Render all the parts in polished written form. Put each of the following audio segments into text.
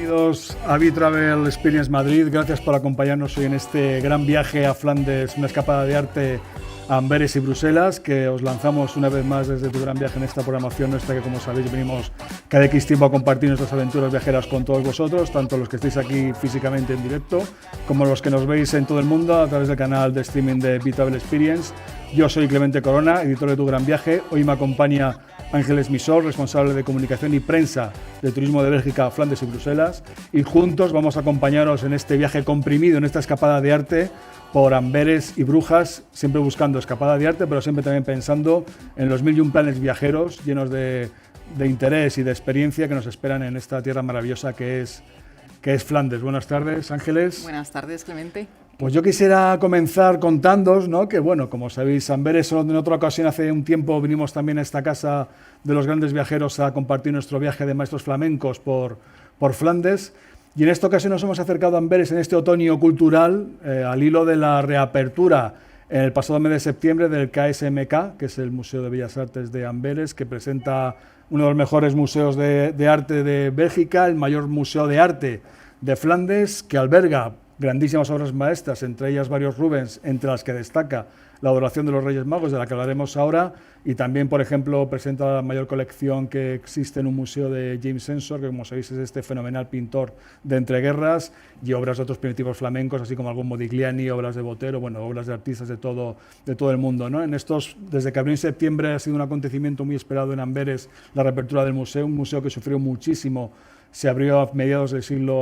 Bienvenidos a B-Travel Experience Madrid. Gracias por acompañarnos hoy en este gran viaje a Flandes, una escapada de arte a Amberes y Bruselas, que os lanzamos una vez más desde Tu Gran Viaje en esta programación nuestra que, como sabéis, venimos cada X tiempo a compartir nuestras aventuras viajeras con todos vosotros, tanto los que estáis aquí físicamente en directo, como los que nos veis en todo el mundo a través del canal de streaming de B-Travel Experience. Yo soy Clemente Corona, editor de Tu Gran Viaje. Hoy me acompaña Ángeles Misol, responsable de comunicación y prensa de Turismo de Bélgica, Flandes y Bruselas. Y juntos vamos a acompañaros en este viaje comprimido, en esta escapada de arte por Amberes y Brujas, siempre buscando escapada de arte, pero siempre también pensando en los 1001 planes viajeros llenos de interés y de experiencia que nos esperan en esta tierra maravillosa que es Flandes. Buenas tardes, Ángeles. Buenas tardes, Clemente. Pues yo quisiera comenzar contándoos, ¿no?, que, bueno, como sabéis, Amberes, en otra ocasión, hace un tiempo, vinimos también a esta casa de los grandes viajeros a compartir nuestro viaje de maestros flamencos por Flandes. Y en esta ocasión nos hemos acercado a Amberes en este otoño cultural, al hilo de la reapertura en el pasado mes de septiembre del KSMK, que es el Museo de Bellas Artes de Amberes, que presenta uno de los mejores museos de arte de Bélgica, el mayor museo de arte de Flandes, que alberga grandísimas obras maestras, entre ellas varios Rubens, entre las que destaca la Adoración de los Reyes Magos, de la que hablaremos ahora, y también, por ejemplo, presenta la mayor colección que existe en un museo de James Ensor, que, como sabéis, es este fenomenal pintor de entreguerras, y obras de otros primitivos flamencos, así como algún Modigliani, obras de Botero, bueno, obras de artistas de todo el mundo, ¿no? Desde que abrió en septiembre ha sido un acontecimiento muy esperado en Amberes la reapertura del museo, un museo que sufrió muchísimo. Se abrió a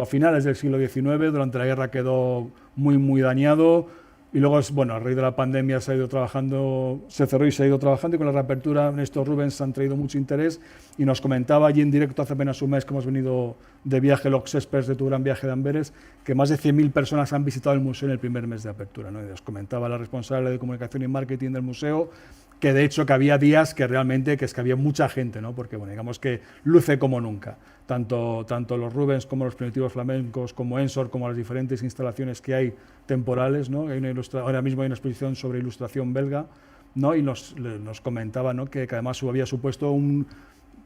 finales del siglo XIX, durante la guerra quedó muy dañado, y luego, bueno, a raíz de la pandemia se cerró y se ha ido trabajando, y con la reapertura estos Rubens han traído mucho interés, y nos comentaba allí en directo hace apenas un mes que hemos venido de viaje los experts de Tu Gran Viaje de Amberes, que más de 100.000 personas han visitado el museo en el primer mes de apertura, ¿no? Y nos comentaba la responsable de comunicación y marketing del museo que de hecho que había días que realmente que había mucha gente, ¿no? Porque, bueno, digamos que luce como nunca, tanto los Rubens como los primitivos flamencos, como Ensor, como las diferentes instalaciones que hay temporales, ¿no? Ahora mismo hay una exposición sobre ilustración belga, ¿no? Y nos comentaba, ¿no?, que además había supuesto un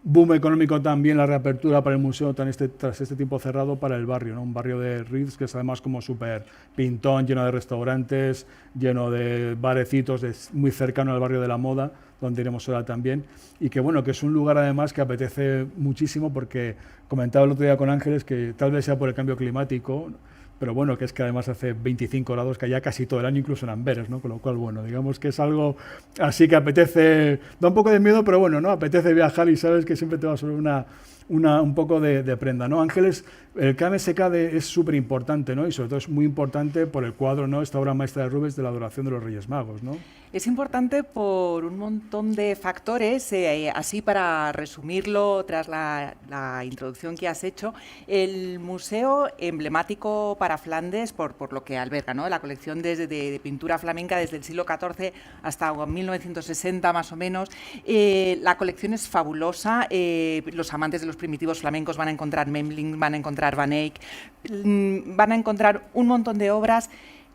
boom económico también la reapertura para el museo tras este tiempo cerrado para el barrio, ¿no? Un barrio de Rives que es además como súper pintón, lleno de restaurantes, lleno de barecitos, muy cercano al barrio de la moda, donde iremos ahora también, y que, bueno, que es un lugar además que apetece muchísimo, porque comentaba el otro día con Ángeles que tal vez sea por el cambio climático, pero bueno, que es que además hace 25 grados que haya casi todo el año, incluso en Amberes, ¿no? Con lo cual, bueno, digamos que es algo así que apetece, da un poco de miedo, pero bueno, ¿no? Apetece viajar y sabes que siempre te va a sobre un poco de prenda, ¿no? Ángeles, el KMSK es súper importante, ¿no? Y sobre todo es muy importante por el cuadro, ¿no?, esta obra maestra de Rubens de la Adoración de los Reyes Magos, ¿no? Es importante por un montón de factores, así para resumirlo tras la introducción que has hecho. El museo emblemático para Flandes por lo que alberga, ¿no?, la colección de pintura flamenca desde el siglo XIV hasta 1960 más o menos. La colección es fabulosa, los amantes de los primitivos flamencos van a encontrar Memling, van a encontrar Van Eyck, van a encontrar un montón de obras.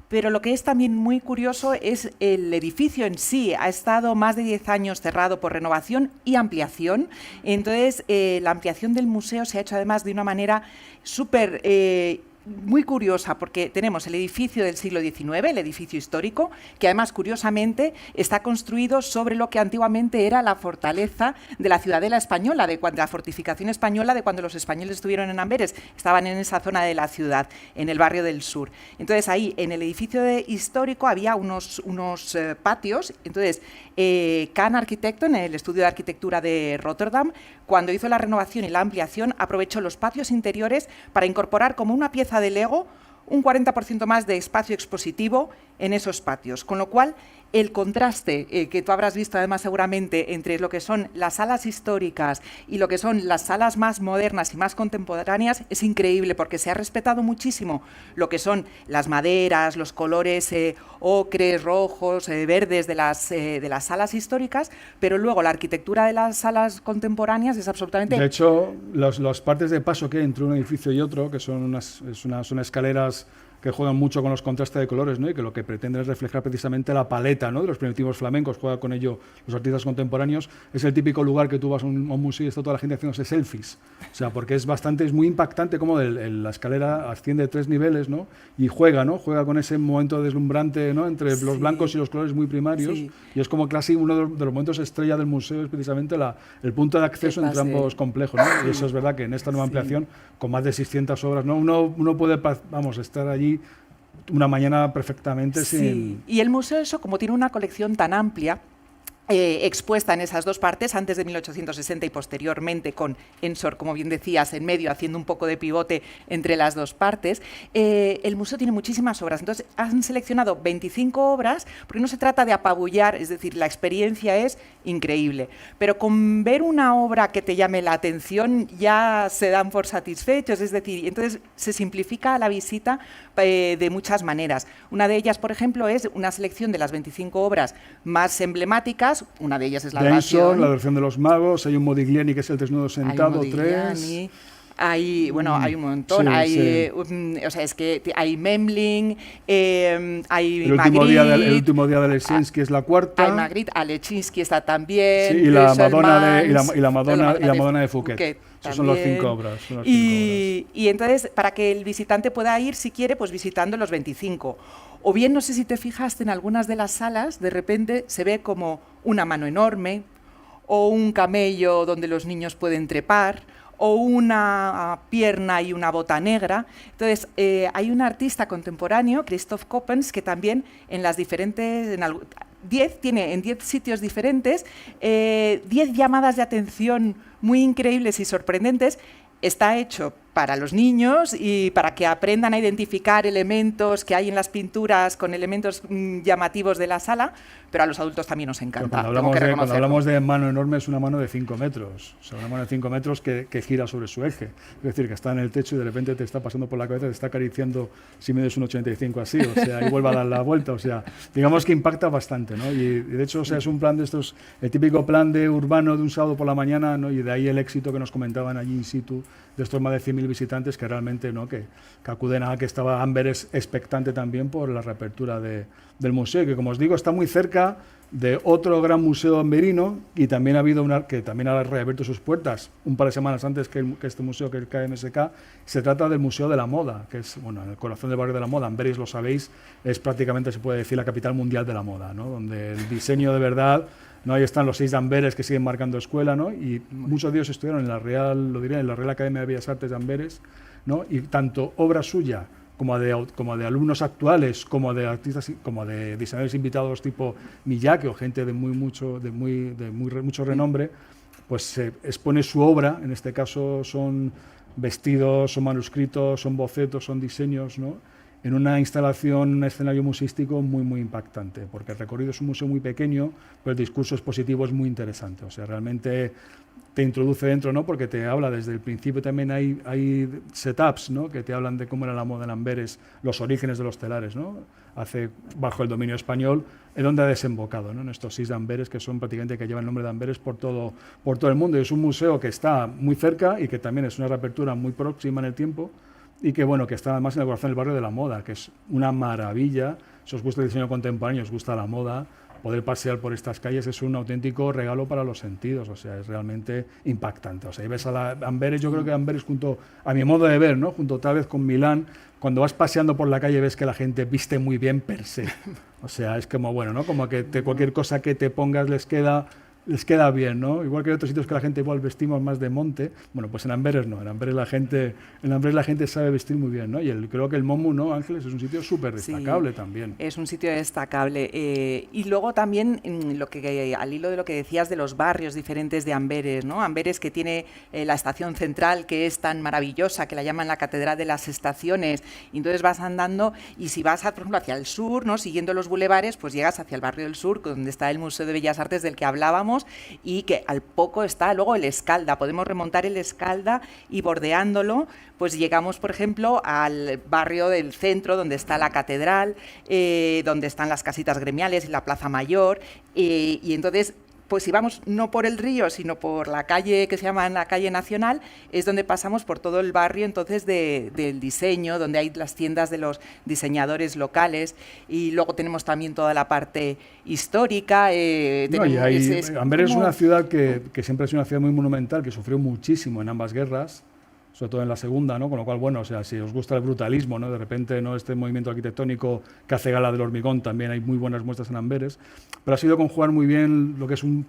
Pero lo que es también muy curioso es el edificio en sí. Ha estado más de 10 años cerrado por renovación y ampliación. Entonces, la ampliación del museo se ha hecho además de una manera súper muy curiosa, porque tenemos el edificio del siglo XIX, el edificio histórico, que además, curiosamente, está construido sobre lo que antiguamente era la fortaleza de la ciudadela española, la fortificación española de cuando los españoles estuvieron en Amberes, estaban en esa zona de la ciudad, en el barrio del sur. Entonces, ahí, en el edificio histórico, había unos patios. Entonces, Kahn Arquitecto, en el estudio de arquitectura de Rotterdam, cuando hizo la renovación y la ampliación, aprovechó los patios interiores para incorporar como una pieza de Lego un 40% más de espacio expositivo en esos patios, con lo cual el contraste que tú habrás visto además seguramente entre lo que son las salas históricas y lo que son las salas más modernas y más contemporáneas es increíble, porque se ha respetado muchísimo lo que son las maderas, los colores ocres, rojos, verdes de las salas históricas, pero luego la arquitectura de las salas contemporáneas es absolutamente... De hecho, las partes de paso que hay entre un edificio y otro, que son unas escaleras que juegan mucho con los contrastes de colores, ¿no? Y que lo que pretenden es reflejar precisamente la paleta, ¿no? De los primitivos flamencos, juega con ello los artistas contemporáneos. Es el típico lugar que tú vas a un museo y está toda la gente haciéndose selfies, o sea, porque es muy impactante como la escalera asciende 3 niveles, ¿no? Y juega, ¿no? Juega con ese momento deslumbrante, ¿no? Entre los blancos y los colores muy primarios, y es como casi uno de los momentos estrella del museo, es precisamente el punto de acceso entre ambos complejos, ¿no? Y eso es verdad que en esta nueva ampliación, con más de 600 obras, ¿no? Uno puede, estar allí una mañana perfectamente sin... Y el museo, eso, como tiene una colección tan amplia, expuesta en esas dos partes, antes de 1860 y posteriormente con Ensor, como bien decías, en medio, haciendo un poco de pivote entre las dos partes, el museo tiene muchísimas obras. Entonces, han seleccionado 25 obras, porque no se trata de apabullar, es decir, la experiencia es increíble, pero con ver una obra que te llame la atención ya se dan por satisfechos, es decir, entonces se simplifica la visita de muchas maneras. Una de ellas, por ejemplo, es una selección de las 25 obras más emblemáticas. Una de ellas es la Ensor, la versión de los magos, hay un Modigliani que es el desnudo sentado, 3. Hay, hay un montón, o sea, es que hay Memling, hay Magritte. El último día de Lesinski es la 4ª. Hay Magritte, Alechinsky está también. Sí, y la Madonna de Fouquet. Esas son las 5 obras. Y entonces, para que el visitante pueda ir, si quiere, pues visitando los 25. O bien, no sé si te fijaste, en algunas de las salas, de repente se ve como una mano enorme, o un camello donde los niños pueden trepar, o una pierna y una bota negra. Entonces, hay un artista contemporáneo, Christoph Coppens, que también en las diferentes... tiene en 10 sitios diferentes 10 llamadas de atención muy increíbles y sorprendentes. Está hecho para los niños y para que aprendan a identificar elementos que hay en las pinturas con elementos llamativos de la sala, pero a los adultos también nos encanta. Cuando hablamos de mano enorme, es una mano de 5 metros, o sea, una mano de 5 metros que gira sobre su eje, es decir, que está en el techo y de repente te está pasando por la cabeza, te está acariciando si mides un 85 así, o sea, y vuelve a dar la vuelta, o sea, digamos que impacta bastante, ¿no? Y de hecho, o sea, es un plan de estos, el típico plan de urbano de un sábado por la mañana, ¿no? Y de ahí el éxito que nos comentaban allí in situ, de estos más de 100.000 visitantes que realmente, ¿no? que acuden a que estaba Amberes expectante también por la reapertura del museo, que como os digo está muy cerca de otro gran museo amberino, y también ha habido que también ha reabierto sus puertas un par de semanas antes que este museo, que es el KMSK. Se trata del Museo de la Moda, que es, bueno, en el corazón del barrio de la moda. Amberes, lo sabéis, es prácticamente, se puede decir, la capital mundial de la moda, ¿no? Donde el diseño de verdad, ¿no? Ahí están los 6 de Amberes que siguen marcando escuela, ¿no? Y muchos de ellos estudiaron en la Real Academia de Bellas Artes de Amberes, ¿no? Y tanto obra suya como de alumnos actuales, como de artistas, como de diseñadores invitados tipo Miyake o gente de mucho renombre, pues se expone su obra. En este caso son vestidos, son manuscritos, son bocetos, son diseños, ¿no? En una instalación, un escenario museístico muy impactante, porque el recorrido es un museo muy pequeño, pero el discurso expositivo es muy interesante. O sea, realmente te introduce dentro, ¿no? Porque te habla desde el principio. También hay setups, ¿no? Que te hablan de cómo era la moda en Amberes, los orígenes de los telares, ¿no? Bajo el dominio español, en donde ha desembocado, ¿no? En estos 6 de Amberes, que son prácticamente, que llevan el nombre de Amberes por todo el mundo. Y es un museo que está muy cerca y que también es una reapertura muy próxima en el tiempo, y que, bueno, que está además en el corazón del barrio de la moda, que es una maravilla. Si os gusta el diseño contemporáneo, os gusta la moda, poder pasear por estas calles es un auténtico regalo para los sentidos. O sea, es realmente impactante. O sea, y ves a Amberes, yo creo que Amberes, junto a mi modo de ver, ¿no? Junto tal vez con Milán, cuando vas paseando por la calle ves que la gente viste muy bien per se. O sea, es como, bueno, ¿no? Como que cualquier cosa que te pongas les queda bien, ¿no? Igual que en otros sitios que la gente igual vestimos más de monte. Bueno, pues en Amberes no, en Amberes la gente sabe vestir muy bien, ¿no? Y creo que el MOMU, ¿no, Ángeles? Es un sitio súper destacable también. Es un sitio destacable. Y luego también, al hilo de lo que decías de los barrios diferentes de Amberes, ¿no? Amberes, que tiene la estación central, que es tan maravillosa, que la llaman la Catedral de las Estaciones. Y entonces vas andando, y si vas, por ejemplo, hacia el sur, ¿no? Siguiendo los bulevares, pues llegas hacia el barrio del sur, donde está el Museo de Bellas Artes del que hablábamos, y que al poco está luego el Escalda. Podemos remontar el Escalda y, bordeándolo, pues llegamos, por ejemplo, al barrio del centro, donde está la catedral, donde están las casitas gremiales y la Plaza Mayor, y entonces pues si vamos no por el río, sino por la calle que se llama la calle Nacional, es donde pasamos por todo el barrio entonces del diseño, donde hay las tiendas de los diseñadores locales, y luego tenemos también toda la parte histórica. Amberes es una ciudad que siempre ha sido una ciudad muy monumental, que sufrió muchísimo en ambas guerras, sobre todo en la segunda, ¿no? Con lo cual, bueno, o sea, si os gusta el brutalismo, ¿no? De repente, ¿no? Este movimiento arquitectónico que hace gala del hormigón, también hay muy buenas muestras en Amberes, pero ha sido conjugar muy bien lo que es un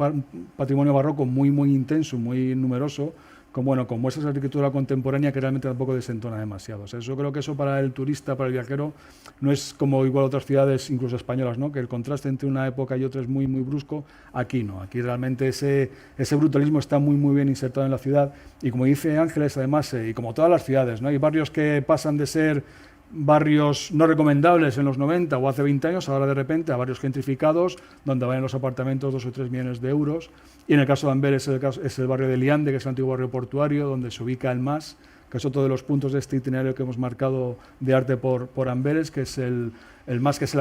patrimonio barroco muy, muy intenso, muy numeroso, con muestras de arquitectura contemporánea que realmente tampoco desentona demasiado. O sea, yo creo que eso para el turista, para el viajero, no es como igual otras ciudades, incluso españolas, ¿no? Que el contraste entre una época y otra es muy, muy brusco. Aquí no, aquí realmente ese brutalismo está muy, muy bien insertado en la ciudad. Y como dice Ángeles, además, y como todas las ciudades, ¿no? Hay barrios que pasan de ser barrios no recomendables en los 90 o hace 20 años, ahora de repente a barrios gentrificados, donde van los apartamentos 2 o 3 millones de euros. Y en el caso de Amberes es el barrio de Liande, que es el antiguo barrio portuario, donde se ubica el MAS, que es otro de los puntos de este itinerario que hemos marcado de arte por Amberes, que es el MAS, que es el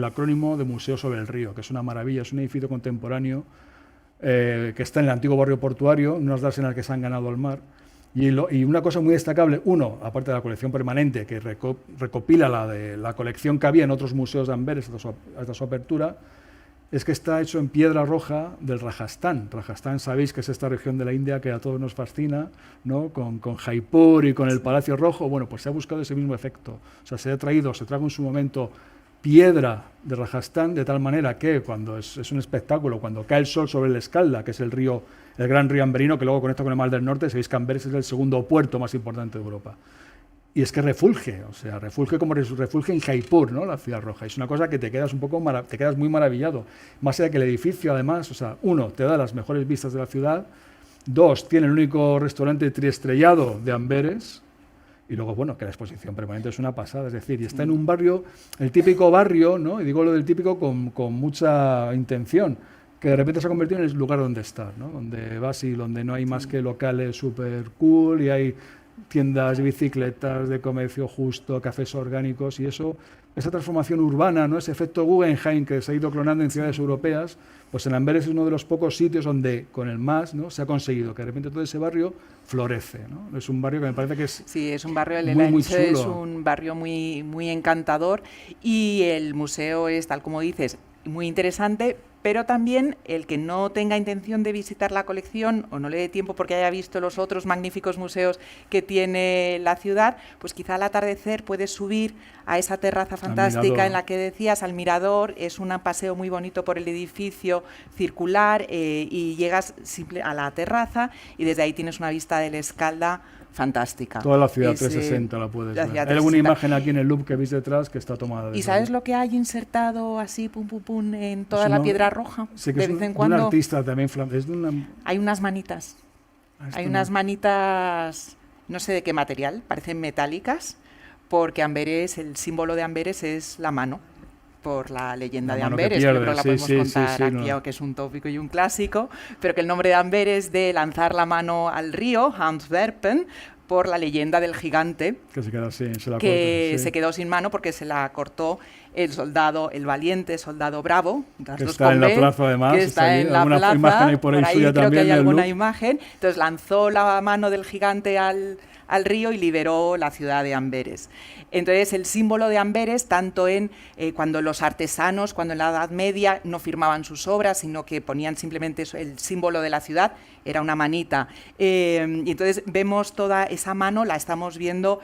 acrónimo de Museo sobre el Río, que es una maravilla, es un edificio contemporáneo que está en el antiguo barrio portuario, unas en las que se han ganado al mar. Y una cosa muy destacable, aparte de la colección permanente, que recopila la colección que había en otros museos de Amberes hasta su apertura, es que está hecho en piedra roja del Rajastán. Rajastán, sabéis que es esta región de la India que a todos nos fascina, ¿no? Con Jaipur y con el Palacio Rojo. Bueno, pues se ha buscado ese mismo efecto. O sea, se trajo en su momento piedra de Rajastán, de tal manera que cuando es un espectáculo, cuando cae el sol sobre el Escalda, que es el gran río amberino, que luego conecta con el Mar del Norte, sabéis que Amberes es el segundo puerto más importante de Europa. Y es que refulge como refulge en Jaipur, ¿no? La ciudad roja. Es una cosa que te quedas muy maravillado. Más allá que el edificio, además, o sea, te da las mejores vistas de la ciudad. 2, tiene el único restaurante triestrellado de Amberes. Y luego, que la exposición permanente es una pasada. Es decir, y está en un barrio, el típico barrio, ¿no? Y digo lo del típico con mucha intención, que de repente se ha convertido en el lugar donde estar, ¿no? Donde vas y donde no hay más que locales súper cool y hay tiendas de bicicletas, de comercio justo, cafés orgánicos y esa transformación urbana, ¿no? Ese efecto Guggenheim que se ha ido clonando en ciudades europeas, pues en Amberes es uno de los pocos sitios donde con el MAS, ¿no? Se ha conseguido que de repente todo ese barrio florece, ¿no? Es un barrio que me parece que es un barrio muy chulo. Es un barrio muy, muy encantador y el museo es, tal como dices, muy interesante, pero también el que no tenga intención de visitar la colección o no le dé tiempo porque haya visto los otros magníficos museos que tiene la ciudad, pues quizá al atardecer puedes subir a esa terraza fantástica en la que decías, al mirador. Es un paseo muy bonito por el edificio circular y llegas a la terraza y desde ahí tienes una vista del Escalda fantástica. Toda la ciudad 360 la puedes ver. Hay alguna imagen aquí en el loop que veis detrás que está tomada. ¿Y sabes lo que hay insertado así, pum, pum, pum, en toda la piedra roja? Sí, que de vez en cuando. Un artista también. Hay unas manitas. Hay unas manitas, no sé de qué material, parecen metálicas, porque Amberes, el símbolo de Amberes es la mano, por la leyenda de Amberes, que creo que la podemos contar aquí, que es un tópico y un clásico, pero que el nombre de Amberes de lanzar la mano al río, Antwerpen, por la leyenda del gigante, que se quedó así, se quedó sin mano porque se la cortó el valiente soldado Bravo, que está en la plaza además, que está en la plaza, imagen ahí por ahí suya creo también, que hay alguna imagen, entonces lanzó la mano del gigante al río y liberó la ciudad de Amberes. Entonces, el símbolo de Amberes, tanto en cuando los artesanos, cuando en la Edad Media no firmaban sus obras, sino que ponían simplemente el símbolo de la ciudad, era una manita. Y entonces vemos toda esa mano, la estamos viendo,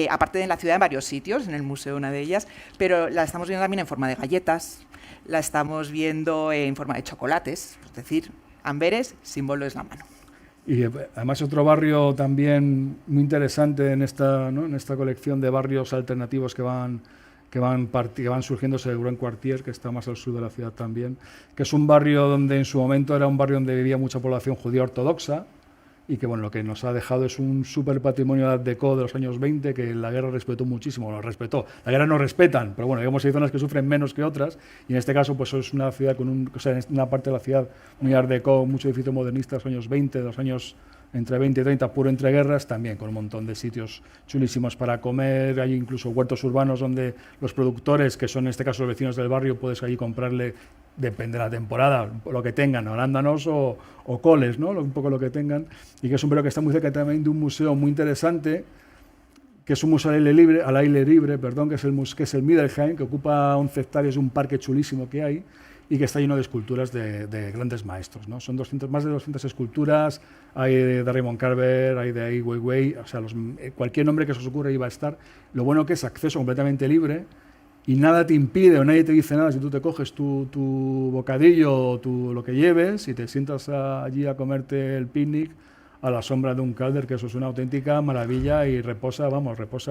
aparte de en la ciudad, en varios sitios, en el museo una de ellas, pero la estamos viendo también en forma de galletas, la estamos viendo en forma de chocolates, es decir, Amberes, símbolo es la mano. Y además otro barrio también muy interesante en esta colección de barrios alternativos que van surgiendo, es el Grand Quartier, que está más al sur de la ciudad también, que es un barrio donde en su momento era un barrio donde vivía mucha población judía ortodoxa y que lo que nos ha dejado es un súper patrimonio de Art Deco de los años 20 que la guerra respetó muchísimo, lo respetó. La guerra no respetan, pero digamos hay zonas que sufren menos que otras y en este caso pues es una ciudad en una parte de la ciudad muy Art Deco, mucho edificio modernista de los años 20, de los años entre 20 y 30, puro entreguerras, también con un montón de sitios chulísimos para comer. Hay incluso huertos urbanos donde los productores, que son en este caso los vecinos del barrio, puedes allí comprarle, depende de la temporada, lo que tengan, arándanos o coles, ¿no? Un poco lo que tengan. Y que es un barrio que está muy cerca también de un museo muy interesante, que es un museo al aire libre, que es el Middelheim, que ocupa 11 hectáreas de un parque chulísimo que hay y que está lleno de esculturas de grandes maestros, ¿no? Son más de 200 esculturas, hay de Raymond Carver, hay de Ai Weiwei, o sea, cualquier nombre que se os ocurra iba a estar. Lo bueno que es acceso completamente libre y nada te impide o nadie te dice nada si tú te coges tu bocadillo o lo que lleves y te sientas allí a comerte el picnic a la sombra de un calder, que eso es una auténtica maravilla y reposa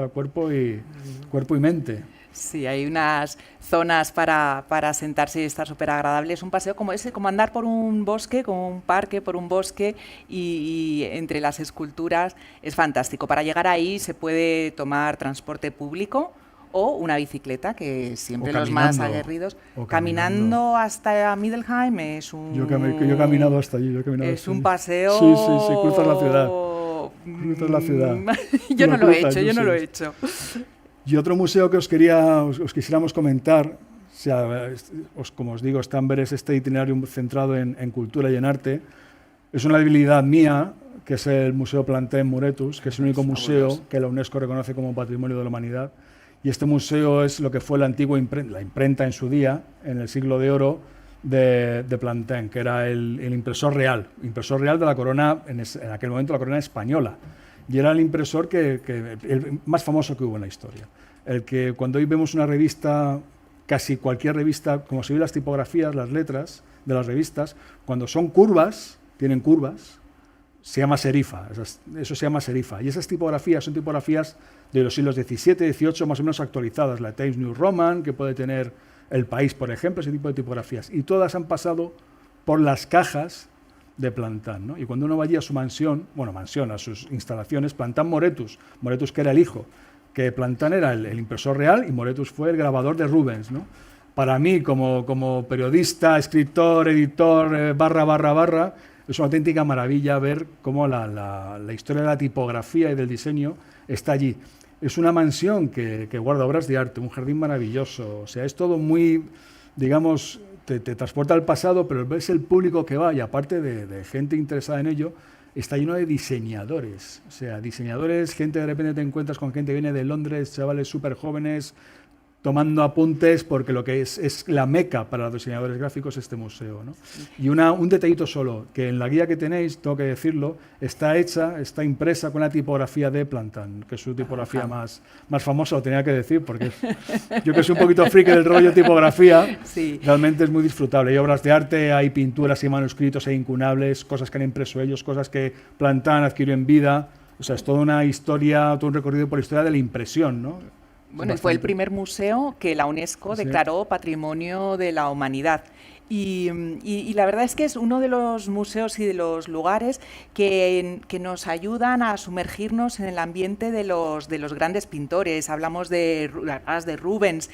cuerpo y mente. Sí, hay unas zonas para sentarse y estar súper agradable. Es un paseo como ese, como andar por un bosque, como un parque por un bosque y entre las esculturas. Es fantástico. Para llegar ahí se puede tomar transporte público o una bicicleta, que siempre los más aguerridos. Caminando hasta Middelheim es un... Yo he caminado hasta allí. Es un paseo... Sí, cruzas la ciudad. Yo no lo he hecho. Y otro museo que os quisiéramos comentar, como os digo, está Amberes, este itinerario centrado en cultura y en arte. Es una debilidad mía, que es el Museo Plantin-Moretus, que es el único museo que la UNESCO reconoce como Patrimonio de la Humanidad. Y este museo es lo que fue la antigua la imprenta en su día, en el siglo de oro, de Plantin, que era el impresor real de la corona, en aquel momento la corona española. Y era el impresor el más famoso que hubo en la historia. El que cuando hoy vemos una revista, casi cualquier revista, como se ven las tipografías, las letras de las revistas, cuando son curvas, tienen curvas, se llama serifa, eso se llama serifa. Y esas tipografías son tipografías de los siglos XVII, XVIII, más o menos actualizadas. La Times New Roman, que puede tener El País, por ejemplo, ese tipo de tipografías. Y todas han pasado por las cajas de Plantin, ¿no? Y cuando uno va allí a su mansión, a sus instalaciones, Plantin-Moretus, Moretus que era el hijo, que Plantin era el impresor real y Moretus fue el grabador de Rubens, ¿no? Para mí, como periodista, escritor, editor, barra, es una auténtica maravilla ver cómo la historia de la tipografía y del diseño está allí. Es una mansión que guarda obras de arte, un jardín maravilloso, o sea, es todo muy, digamos, te transporta al pasado, pero ves el público que va y aparte de gente interesada en ello, está lleno de diseñadores, o sea, gente, de repente te encuentras con gente que viene de Londres, chavales súper jóvenes, tomando apuntes, porque lo que es la meca para los diseñadores gráficos este museo, ¿no? Y un detallito solo, que en la guía que tenéis, tengo que decirlo, está impresa con la tipografía de Plantin, que es su tipografía más famosa, lo tenía que decir, porque yo que soy un poquito friki del rollo tipografía, sí. Realmente es muy disfrutable. Hay obras de arte, hay pinturas y manuscritos, hay incunables, cosas que han impreso ellos, cosas que Plantin adquirió en vida, o sea, es toda una historia, todo un recorrido por la historia de la impresión, ¿no? Bueno, fue el primer museo que la UNESCO declaró Patrimonio de la Humanidad. Y la verdad es que es uno de los museos y de los lugares que nos ayudan a sumergirnos en el ambiente de los grandes pintores. Hablamos de Rubens,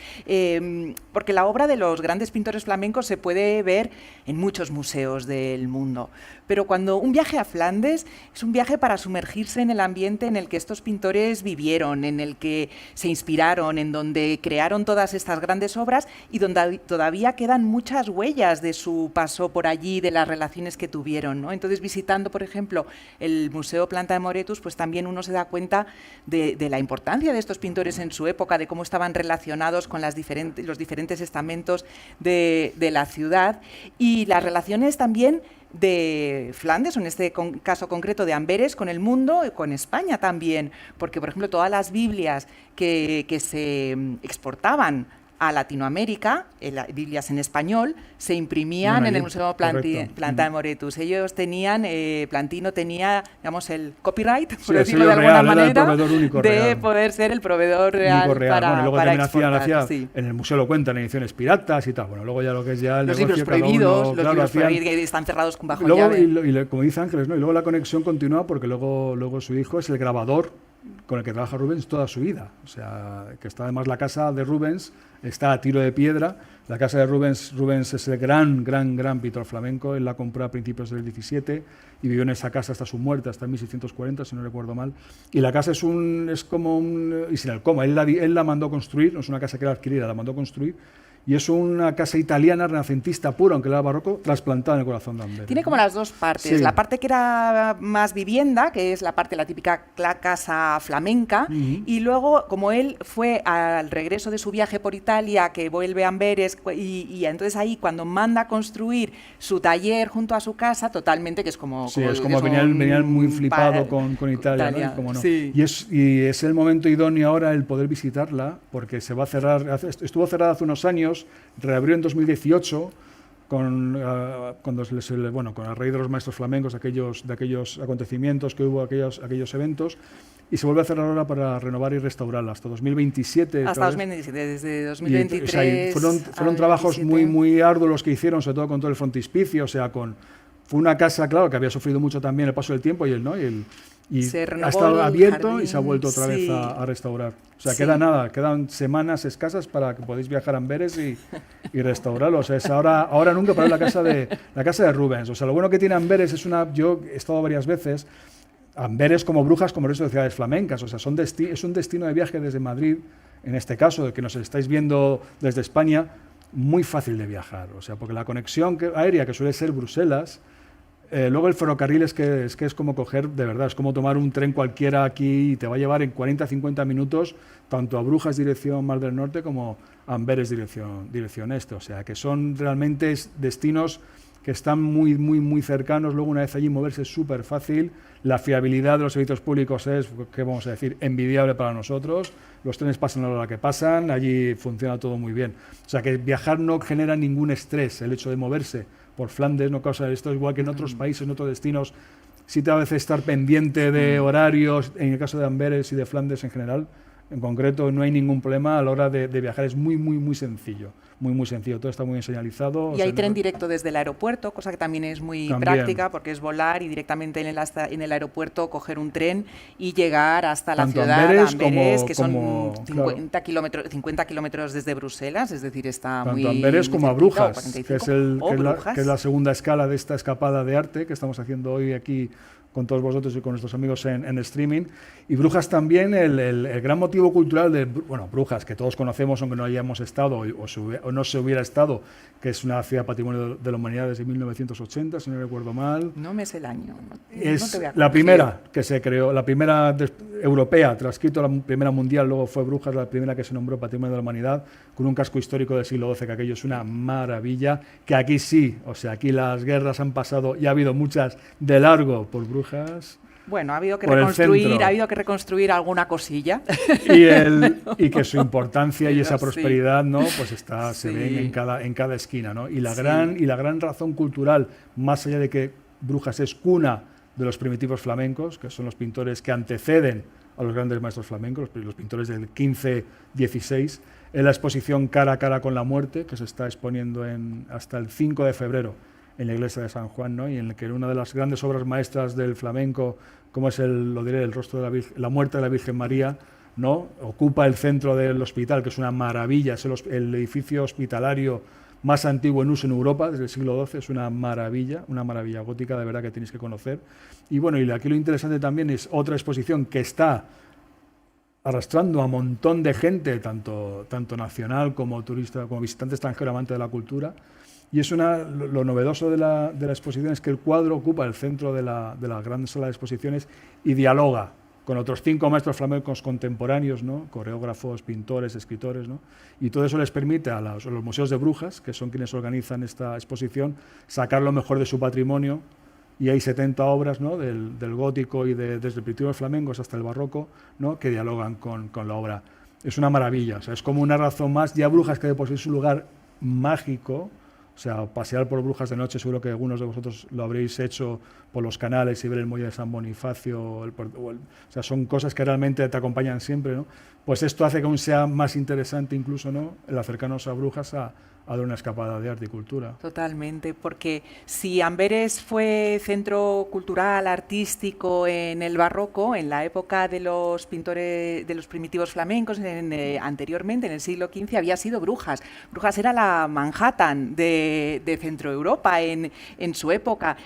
porque la obra de los grandes pintores flamencos se puede ver en muchos museos del mundo. Pero cuando un viaje a Flandes es un viaje para sumergirse en el ambiente en el que estos pintores vivieron, en el que se inspiraron, en donde crearon todas estas grandes obras y donde todavía quedan muchas huellas de su paso por allí, de las relaciones que tuvieron, ¿no? Entonces, visitando, por ejemplo, el Museo Plantin-Moretus, pues también uno se da cuenta de la importancia de estos pintores en su época, de cómo estaban relacionados con los diferentes estamentos de la ciudad y las relaciones también de Flandes, o en este caso concreto de Amberes, con el mundo y con España también, porque, por ejemplo, todas las Biblias que se exportaban a Latinoamérica, Biblias en español, se imprimían en el Museo Plantin-Moretus. Ellos tenían, Plantino tenía, digamos, el copyright, por decirlo de alguna manera, de poder ser el proveedor real para exportar. En el museo lo cuentan en ediciones piratas y tal. Bueno, luego ya lo que es ya el los libros prohibidos, que están cerrados con bajo llave. Y como dice Ángeles, ¿no? Y luego la conexión continúa porque luego su hijo es el grabador con el que trabaja Rubens toda su vida. O sea, que está además la casa de Rubens, está a tiro de piedra. La casa de Rubens es el gran pintor flamenco. Él la compró a principios del 17 y vivió en esa casa hasta su muerte, hasta 1640, si no recuerdo mal. Y la casa es como un... y sin el coma, él la mandó construir, no es una casa que la adquiriera, la mandó construir. Y es una casa italiana renacentista pura, aunque era barroco, trasplantada en el corazón de Amberes. Tiene como las dos partes. Sí. La parte que era más vivienda, que es la parte, la típica casa flamenca, y luego, como él fue al regreso de su viaje por Italia, que vuelve a Amberes, y entonces ahí cuando manda a construir su taller junto a su casa, totalmente, que es como... Sí, es como venían muy flipado con Italia, ¿no? Y, como no. Sí. Y es el momento idóneo ahora el poder visitarla, porque se va a cerrar, estuvo cerrada hace unos años, reabrió en 2018 con a raíz de los maestros flamencos, de aquellos acontecimientos que hubo, aquellos eventos, y se vuelve a cerrar ahora para renovar y restaurarla hasta 2027. Hasta 2027, desde 2023. Fueron trabajos muy arduos los que hicieron, sobre todo con todo el frontispicio, o sea, fue una casa, claro, que había sufrido mucho también el paso del tiempo y ha estado abierto jardín, y se ha vuelto otra vez a restaurar. O sea, quedan semanas escasas para que podáis viajar a Amberes y restaurarlo. O sea, es ahora nunca para la casa de Rubens. O sea, lo bueno que tiene Amberes yo he estado varias veces, Amberes como Brujas, como el resto de ciudades flamencas. O sea, es un destino de viaje desde Madrid, en este caso, de que nos estáis viendo desde España, muy fácil de viajar. O sea, porque la conexión aérea, que suele ser Bruselas, luego el ferrocarril es como coger, de verdad, es como tomar un tren cualquiera aquí y te va a llevar en 40-50 minutos tanto a Brujas dirección Mar del Norte como a Amberes dirección este. O sea, que son realmente destinos que están muy cercanos. Luego, una vez allí, moverse es súper fácil. La fiabilidad de los servicios públicos es, ¿qué vamos a decir?, envidiable para nosotros. Los trenes pasan a la hora que pasan, allí funciona todo muy bien. O sea, que viajar no genera ningún estrés. El hecho de moverse por Flandes no causa esto, igual que en otros países, en otros destinos. Sí te va a veces estar pendiente de horarios, en el caso de Amberes y de Flandes en general. En concreto, no hay ningún problema a la hora de viajar, es muy sencillo. Muy sencillo, todo está muy bien señalizado. Y hay tren directo desde el aeropuerto, cosa que también es muy práctica, porque es volar y directamente en el aeropuerto coger un tren y llegar hasta la ciudad de Amberes, que son 50 kilómetros desde Bruselas, es decir, está tanto muy... Tanto Amberes como a Brujas, 45, que es la segunda escala de esta escapada de arte que estamos haciendo hoy aquí con todos vosotros y con nuestros amigos en streaming. Y Brujas también, el gran motivo cultural de Brujas, que todos conocemos, aunque no hayamos estado o no se hubiera estado, que es una ciudad patrimonio de la humanidad desde 1980, si no recuerdo mal. No me sé el año. Es la primera que se creó, la primera europea, transcrito la primera mundial, luego fue Brujas, la primera que se nombró Patrimonio de la Humanidad, con un casco histórico del siglo XII, que aquello es una maravilla, que aquí sí, o sea, aquí las guerras han pasado y ha habido muchas de largo por Brujas. Bueno, ha habido que reconstruir alguna cosilla. Y que su importancia y esa prosperidad, ¿no?, pues se ven en cada esquina, ¿no? Y la gran razón cultural, más allá de que Brujas es cuna de los primitivos flamencos, que son los pintores que anteceden a los grandes maestros flamencos, los pintores del 15-16, en la exposición Cara a cara con la muerte, que se está exponiendo hasta el 5 de febrero en la iglesia de San Juan, ¿no?, y en la que una de las grandes obras maestras del flamenco, como es el rostro de la Virgen, la muerte de la Virgen María, ¿no?, ocupa el centro del hospital, que es una maravilla, es el edificio hospitalario más antiguo en uso en Europa, desde el siglo XII, es una maravilla gótica, de verdad, que tenéis que conocer. Y bueno, y aquí lo interesante también es otra exposición que está arrastrando a un montón de gente, tanto nacional como turista, como visitante extranjero, amante de la cultura. Y lo novedoso de la exposición es que el cuadro ocupa el centro de la gran sala de exposiciones y dialoga con otros 5 maestros flamencos contemporáneos, ¿no?, coreógrafos, pintores, escritores, ¿no?, y todo eso les permite a los museos de Brujas, que son quienes organizan esta exposición, sacar lo mejor de su patrimonio, y hay 70 obras, ¿no?, del gótico y desde el primitivo flamencos hasta el barroco, ¿no?, que dialogan con la obra. Es una maravilla, o sea, es como una razón más. Ya Brujas, que de por sí es un lugar mágico. O sea, pasear por Brujas de noche, seguro que algunos de vosotros lo habréis hecho por los canales y ver el muelle de San Bonifacio. O sea, son cosas que realmente te acompañan siempre, ¿no? Pues esto hace que aún sea más interesante incluso, ¿no?, el acercarnos a Brujas a a dar una escapada de arte y cultura. Totalmente, porque si Amberes fue centro cultural, artístico en el barroco, en la época de los pintores, de los primitivos flamencos, anteriormente, en el siglo XV, había sido Brujas. Brujas era la Manhattan de Centro Europa en su época.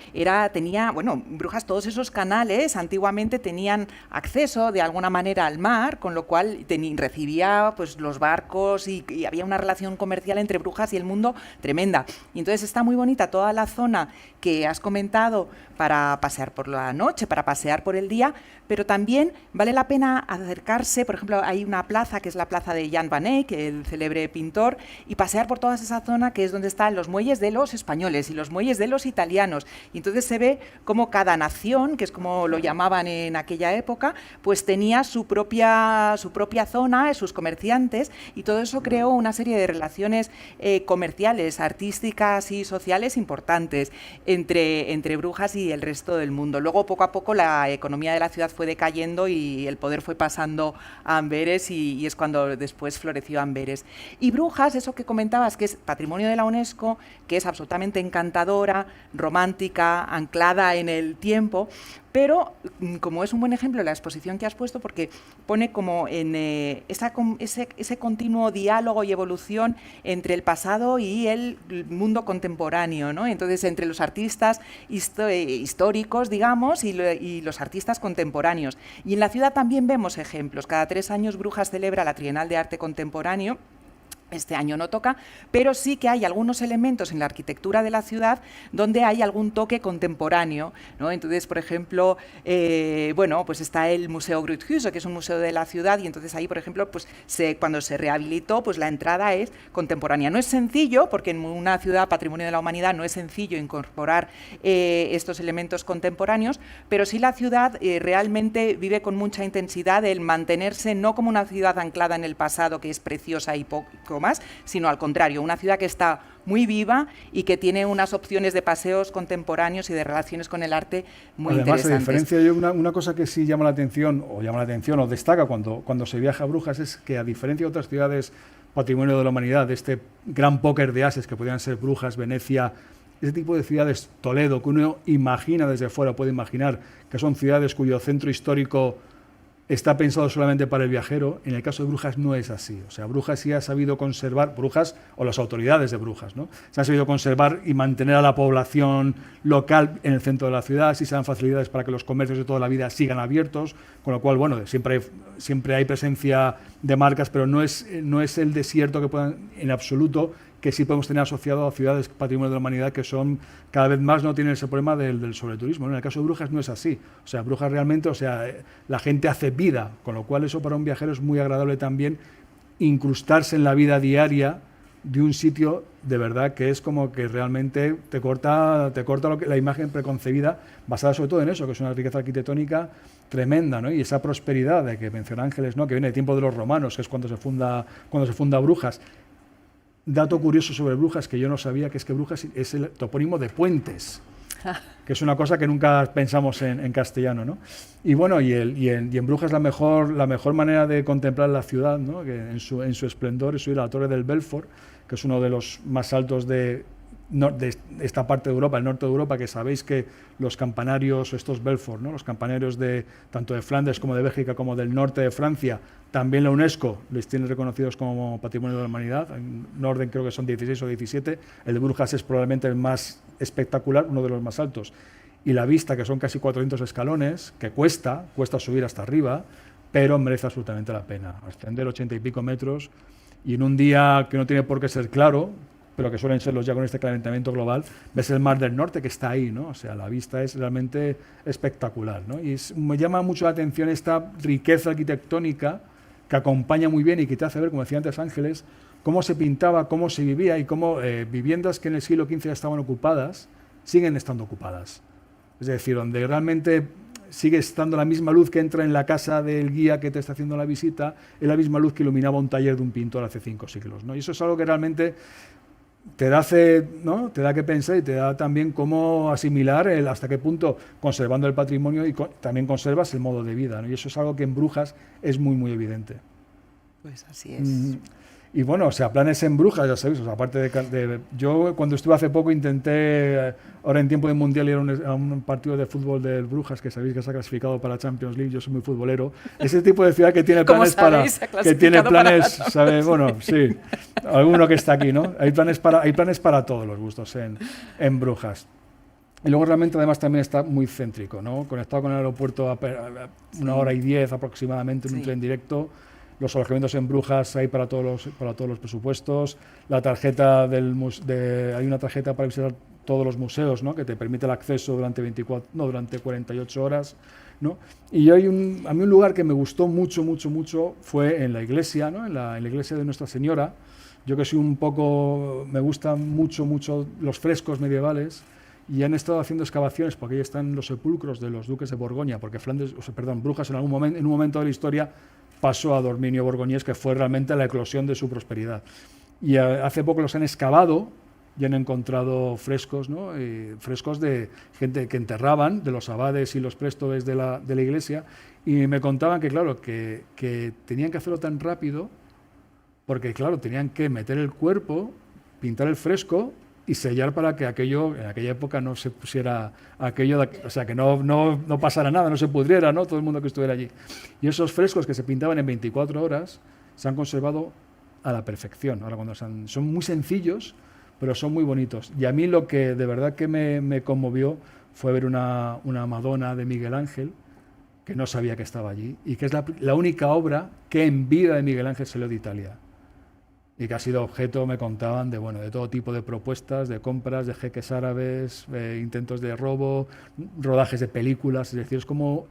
Tenía, bueno, Brujas, todos esos canales antiguamente tenían acceso de alguna manera al mar, con lo cual recibía pues, los barcos y había una relación comercial entre Brujas y el mundo tremenda. Y entonces está muy bonita toda la zona que has comentado para pasear por la noche, para pasear por el día, pero también vale la pena acercarse. Por ejemplo, hay una plaza que es la plaza de Jan van Eyck, el célebre pintor, y pasear por toda esa zona que es donde están los muelles de los españoles y los muelles de los italianos. Y entonces se ve cómo cada nación, que es como lo llamaban en aquella época, pues tenía su propia zona, sus comerciantes, y todo eso creó una serie de relaciones comerciales, artísticas y sociales importantes entre Brujas y el resto del mundo. Luego, poco a poco, la economía de la ciudad fue decayendo y el poder fue pasando a Amberes y es cuando después floreció Amberes. Y Brujas, eso que comentabas, que es patrimonio de la UNESCO, que es absolutamente encantadora, romántica, anclada en el tiempo, pero como es un buen ejemplo la exposición que has puesto, porque pone como en ese continuo diálogo y evolución entre el pasado y el mundo contemporáneo, ¿no? Entonces, entre los artistas históricos, digamos, y los artistas contemporáneos. Y en la ciudad también vemos ejemplos. Cada 3 años Brujas celebra la Trienal de Arte Contemporáneo. Este año no toca, pero sí que hay algunos elementos en la arquitectura de la ciudad donde hay algún toque contemporáneo, ¿no? Entonces, por ejemplo, bueno, pues está el Museo Groothuis, que es un museo de la ciudad, y entonces ahí, por ejemplo, pues cuando se rehabilitó, pues la entrada es contemporánea. No es sencillo, porque en una ciudad patrimonio de la humanidad no es sencillo incorporar estos elementos contemporáneos, pero sí la ciudad realmente vive con mucha intensidad el mantenerse no como una ciudad anclada en el pasado, que es preciosa y poco más, sino al contrario, una ciudad que está muy viva y que tiene unas opciones de paseos contemporáneos y de relaciones con el arte muy interesantes. Además, a diferencia de una cosa que sí llama la atención o destaca cuando se viaja a Brujas, es que a diferencia de otras ciudades patrimonio de la humanidad, de este gran póker de ases que podrían ser Brujas, Venecia, ese tipo de ciudades, Toledo, que uno imagina desde fuera, puede imaginar que son ciudades cuyo centro histórico está pensado solamente para el viajero. En el caso de Brujas no es así. O sea, Brujas sí ha sabido conservar, Brujas o las autoridades de Brujas, ¿no? Se han sabido conservar y mantener a la población local en el centro de la ciudad, sí se dan facilidades para que los comercios de toda la vida sigan abiertos, con lo cual, bueno, siempre hay presencia de marcas, pero no es el desierto que puedan, en absoluto, que sí podemos tener asociado a ciudades patrimonio de la humanidad que son cada vez más no tienen ese problema del sobreturismo, ¿no? En el caso de Brujas no es así. O sea, Brujas realmente, o sea, la gente hace vida, con lo cual eso para un viajero es muy agradable también incrustarse en la vida diaria de un sitio de verdad que es como que realmente te corta la imagen preconcebida basada sobre todo en eso, que es una riqueza arquitectónica tremenda, ¿no? Y esa prosperidad de que menciona Ángeles, ¿no? Que viene del tiempo de los romanos, que es cuando se funda Brujas. Dato curioso sobre Brujas que yo no sabía, que es que Brujas es el topónimo de Puentes, que es una cosa que nunca pensamos en castellano, ¿no? Y bueno, y en Brujas la mejor manera de contemplar la ciudad, ¿no? Que en su esplendor, es subir a la Torre del Belfort, que es uno de los más altos de esta parte de Europa, el norte de Europa, que sabéis que los campanarios, estos Belfort, ¿no? Los campanarios tanto de Flandes como de Bélgica como del norte de Francia, también la UNESCO les tiene reconocidos como Patrimonio de la Humanidad. En un orden creo que son 16 o 17. El de Brujas es probablemente el más espectacular, uno de los más altos. Y la vista, que son casi 400 escalones, que cuesta subir hasta arriba, pero merece absolutamente la pena. Ascender 80 y pico metros, y en un día que no tiene por qué ser claro, pero que suelen serlos ya con este calentamiento global, ves el Mar del Norte que está ahí, ¿no? O sea, la vista es realmente espectacular, ¿no? Y me llama mucho la atención esta riqueza arquitectónica que acompaña muy bien y que te hace ver, como decía antes Ángeles, cómo se pintaba, cómo se vivía y cómo viviendas que en el siglo XV ya estaban ocupadas, siguen estando ocupadas. Es decir, donde realmente sigue estando la misma luz que entra en la casa del guía que te está haciendo la visita, es la misma luz que iluminaba un taller de un pintor hace 5 siglos, ¿no? Y eso es algo que realmente te da que pensar y te da también cómo asimilar hasta qué punto, conservando el patrimonio, y también conservas el modo de vida, ¿no? Y eso es algo que en Brujas es muy, muy evidente. Pues así es. Y bueno, o sea, planes en Brujas, ya sabéis, o sea, aparte yo cuando estuve hace poco intenté, ahora en tiempo de Mundial, ir a un partido de fútbol del Brujas, que sabéis que se ha clasificado para Champions League, yo soy muy futbolero. Ese tipo de ciudad que tiene planes ¿sabes? Bueno, sí, alguno que está aquí, ¿no? Hay planes para todos los gustos en Brujas. Y luego realmente además también está muy céntrico, ¿no? Conectado con el aeropuerto a 1 hora y 10 aproximadamente en un tren directo. Los alojamientos en Brujas hay para todos los presupuestos. La tarjeta hay una tarjeta para visitar todos los museos, ¿no? Que te permite el acceso durante 48 horas, ¿no? Y a mí un lugar que me gustó mucho fue en la iglesia, ¿no? En la iglesia de Nuestra Señora. Yo que soy me gustan mucho los frescos medievales. Y han estado haciendo excavaciones porque ahí están los sepulcros de los duques de Borgoña, porque Brujas en un momento de la historia pasó a dominio borgoñés, que fue realmente la eclosión de su prosperidad. Y hace poco los han excavado y han encontrado frescos, ¿no? Frescos de gente que enterraban, de los abades y los préstores de la iglesia, y me contaban que, claro, que tenían que hacerlo tan rápido porque, claro, tenían que meter el cuerpo, pintar el fresco y sellar para que aquello, en aquella época, no se pusiera aquello, o sea, que no pasara nada, no se pudriera, ¿no? Todo el mundo que estuviera allí. Y esos frescos que se pintaban en 24 horas se han conservado a la perfección. Ahora son muy sencillos, pero son muy bonitos. Y a mí lo que de verdad que me conmovió fue ver una Madonna de Miguel Ángel, que no sabía que estaba allí, y que es la única obra que en vida de Miguel Ángel salió de Italia. Y que ha sido objeto, me contaban, de todo tipo de propuestas, de compras, de jeques árabes, intentos de robo, rodajes de películas. Es decir, es como,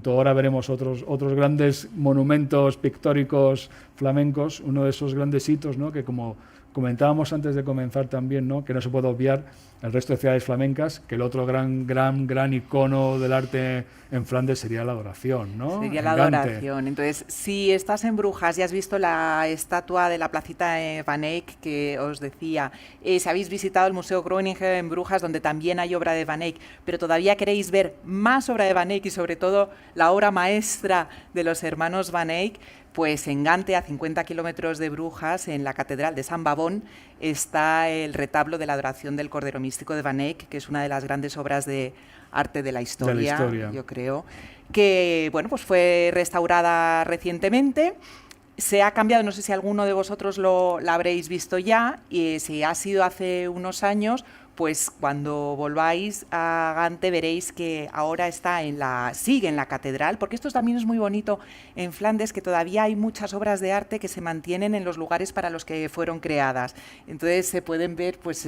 ahora veremos otros grandes monumentos pictóricos flamencos, uno de esos grandes hitos, ¿no? Que como comentábamos antes de comenzar también, ¿no? Que no se puede obviar el resto de ciudades flamencas, que el otro gran icono del arte en Flandes sería la adoración, ¿no? Sería la adoración. Entonces, si estás en Brujas y has visto la estatua de la placita de Van Eyck que os decía, si habéis visitado el Museo Groningen en Brujas, donde también hay obra de Van Eyck, pero todavía queréis ver más obra de Van Eyck y sobre todo la obra maestra de los hermanos Van Eyck, pues en Gante, a 50 kilómetros de Brujas, en la Catedral de San Bavón, está el retablo de la adoración del Cordero Místico de Van Eyck, que es una de las grandes obras de arte de la historia, yo creo, que bueno, pues fue restaurada recientemente. Se ha cambiado, no sé si alguno de vosotros la habréis visto ya, y si ha sido hace unos años, pues cuando volváis a Gante veréis que ahora sigue en la catedral, porque esto también es muy bonito en Flandes, que todavía hay muchas obras de arte que se mantienen en los lugares para los que fueron creadas. Entonces se pueden ver pues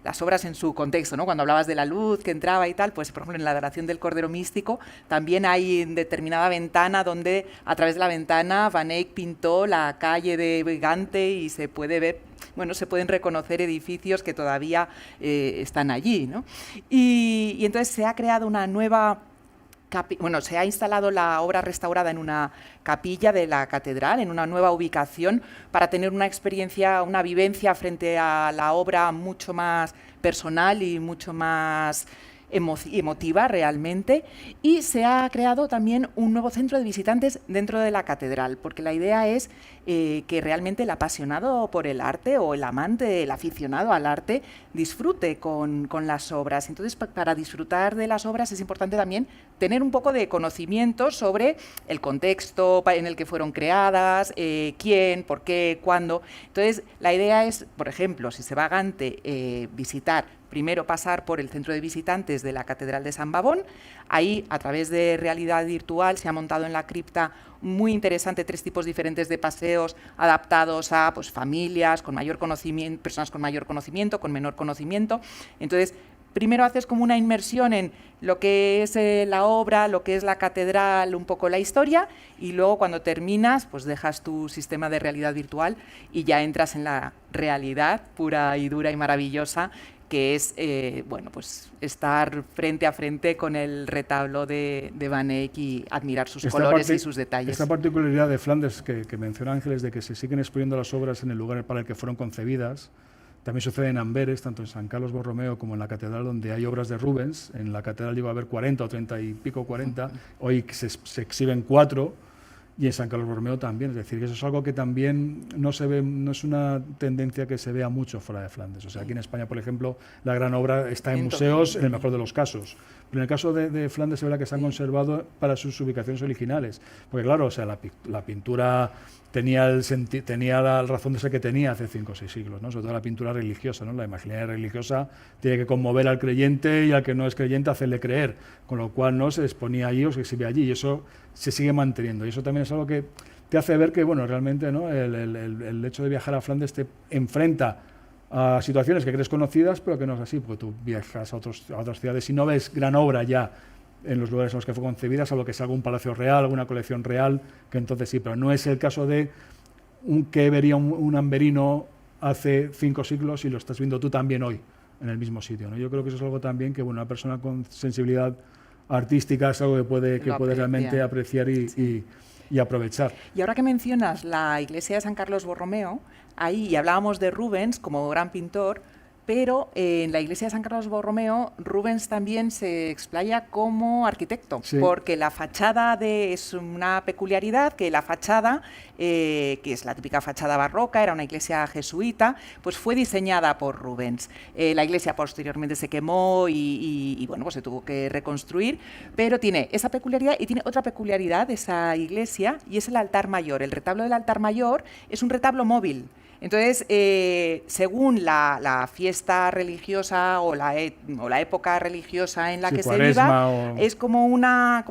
las obras en su contexto, ¿no? Cuando hablabas de la luz que entraba y tal, pues por ejemplo en la adoración del Cordero Místico también hay determinada ventana donde a través de la ventana Van Eyck pintó la calle de Gante y se puede ver, bueno, se pueden reconocer edificios que todavía están allí, ¿no? Y entonces se ha creado una nueva se ha instalado la obra restaurada en una capilla de la catedral, en una nueva ubicación, para tener una experiencia, una vivencia frente a la obra mucho más personal y mucho más emotiva realmente, y se ha creado también un nuevo centro de visitantes dentro de la catedral, porque la idea es que realmente el apasionado por el arte o el amante, el aficionado al arte, disfrute con las obras. Entonces, para disfrutar de las obras es importante también tener un poco de conocimiento sobre el contexto en el que fueron creadas, quién, por qué, cuándo. Entonces, la idea es, por ejemplo, si se va a Gante, visitar, primero pasar por el centro de visitantes de la Catedral de San Bavón. Ahí, a través de realidad virtual, se ha montado en la cripta muy interesante 3 tipos diferentes de paseos adaptados a pues, familias con mayor conocimiento, personas con mayor conocimiento, con menor conocimiento. Entonces, primero haces como una inmersión en lo que es la obra, lo que es la catedral, un poco la historia, y luego cuando terminas, pues dejas tu sistema de realidad virtual y ya entras en la realidad pura y dura y maravillosa, que es bueno, pues estar frente a frente con el retablo de Van Eyck y admirar sus colores y sus detalles. Esta particularidad de Flandes que menciona Ángeles, de que se siguen exponiendo las obras en el lugar para el que fueron concebidas, también sucede en Amberes, tanto en San Carlos Borromeo como en la catedral, donde hay obras de Rubens. En la catedral llegó a haber 40 o 30 y pico, 40. Hoy se exhiben 4. y en San Carlos Borromeo también. Es decir, que eso es algo que también no se ve, no es una tendencia que se vea mucho fuera de Flandes. O sea, aquí en España, por ejemplo, la gran obra está en museos, en el mejor de los casos. Pero en el caso de Flandes se verá que se han conservado para sus ubicaciones originales. Porque claro, o sea, la pintura tenía la razón de ser que tenía hace 5 o 6 siglos, ¿no? Sobre todo la pintura religiosa, ¿no? La imaginaria religiosa tiene que conmover al creyente y al que no es creyente hacerle creer, con lo cual no se exponía allí o se exhibía allí, y eso se sigue manteniendo. Y eso también es algo que te hace ver que, bueno, realmente, ¿no? el hecho de viajar a Flandes te enfrenta a situaciones que crees conocidas, pero que no es así, porque tú viajas a otras ciudades y no ves gran obra ya en los lugares en los que fue concebida, salvo que sea algún palacio real, alguna colección real, que entonces sí, pero no es el caso de que vería un amberino hace 5 siglos y lo estás viendo tú también hoy en el mismo sitio, ¿no? Yo creo que eso es algo también que, bueno, una persona con sensibilidad artística es algo que puede realmente apreciar y aprovechar. Y ahora que mencionas la iglesia de San Carlos Borromeo, ahí hablábamos de Rubens como gran pintor, pero en la iglesia de San Carlos Borromeo, Rubens también se explaya como arquitecto, sí, porque la fachada es una peculiaridad, que la fachada, que es la típica fachada barroca, era una iglesia jesuita, pues fue diseñada por Rubens. La iglesia posteriormente se quemó y bueno, pues se tuvo que reconstruir, pero tiene esa peculiaridad y tiene otra peculiaridad esa iglesia, y es el altar mayor. El retablo del altar mayor es un retablo móvil. Entonces, según la fiesta religiosa o la época religiosa en la que se viva, es como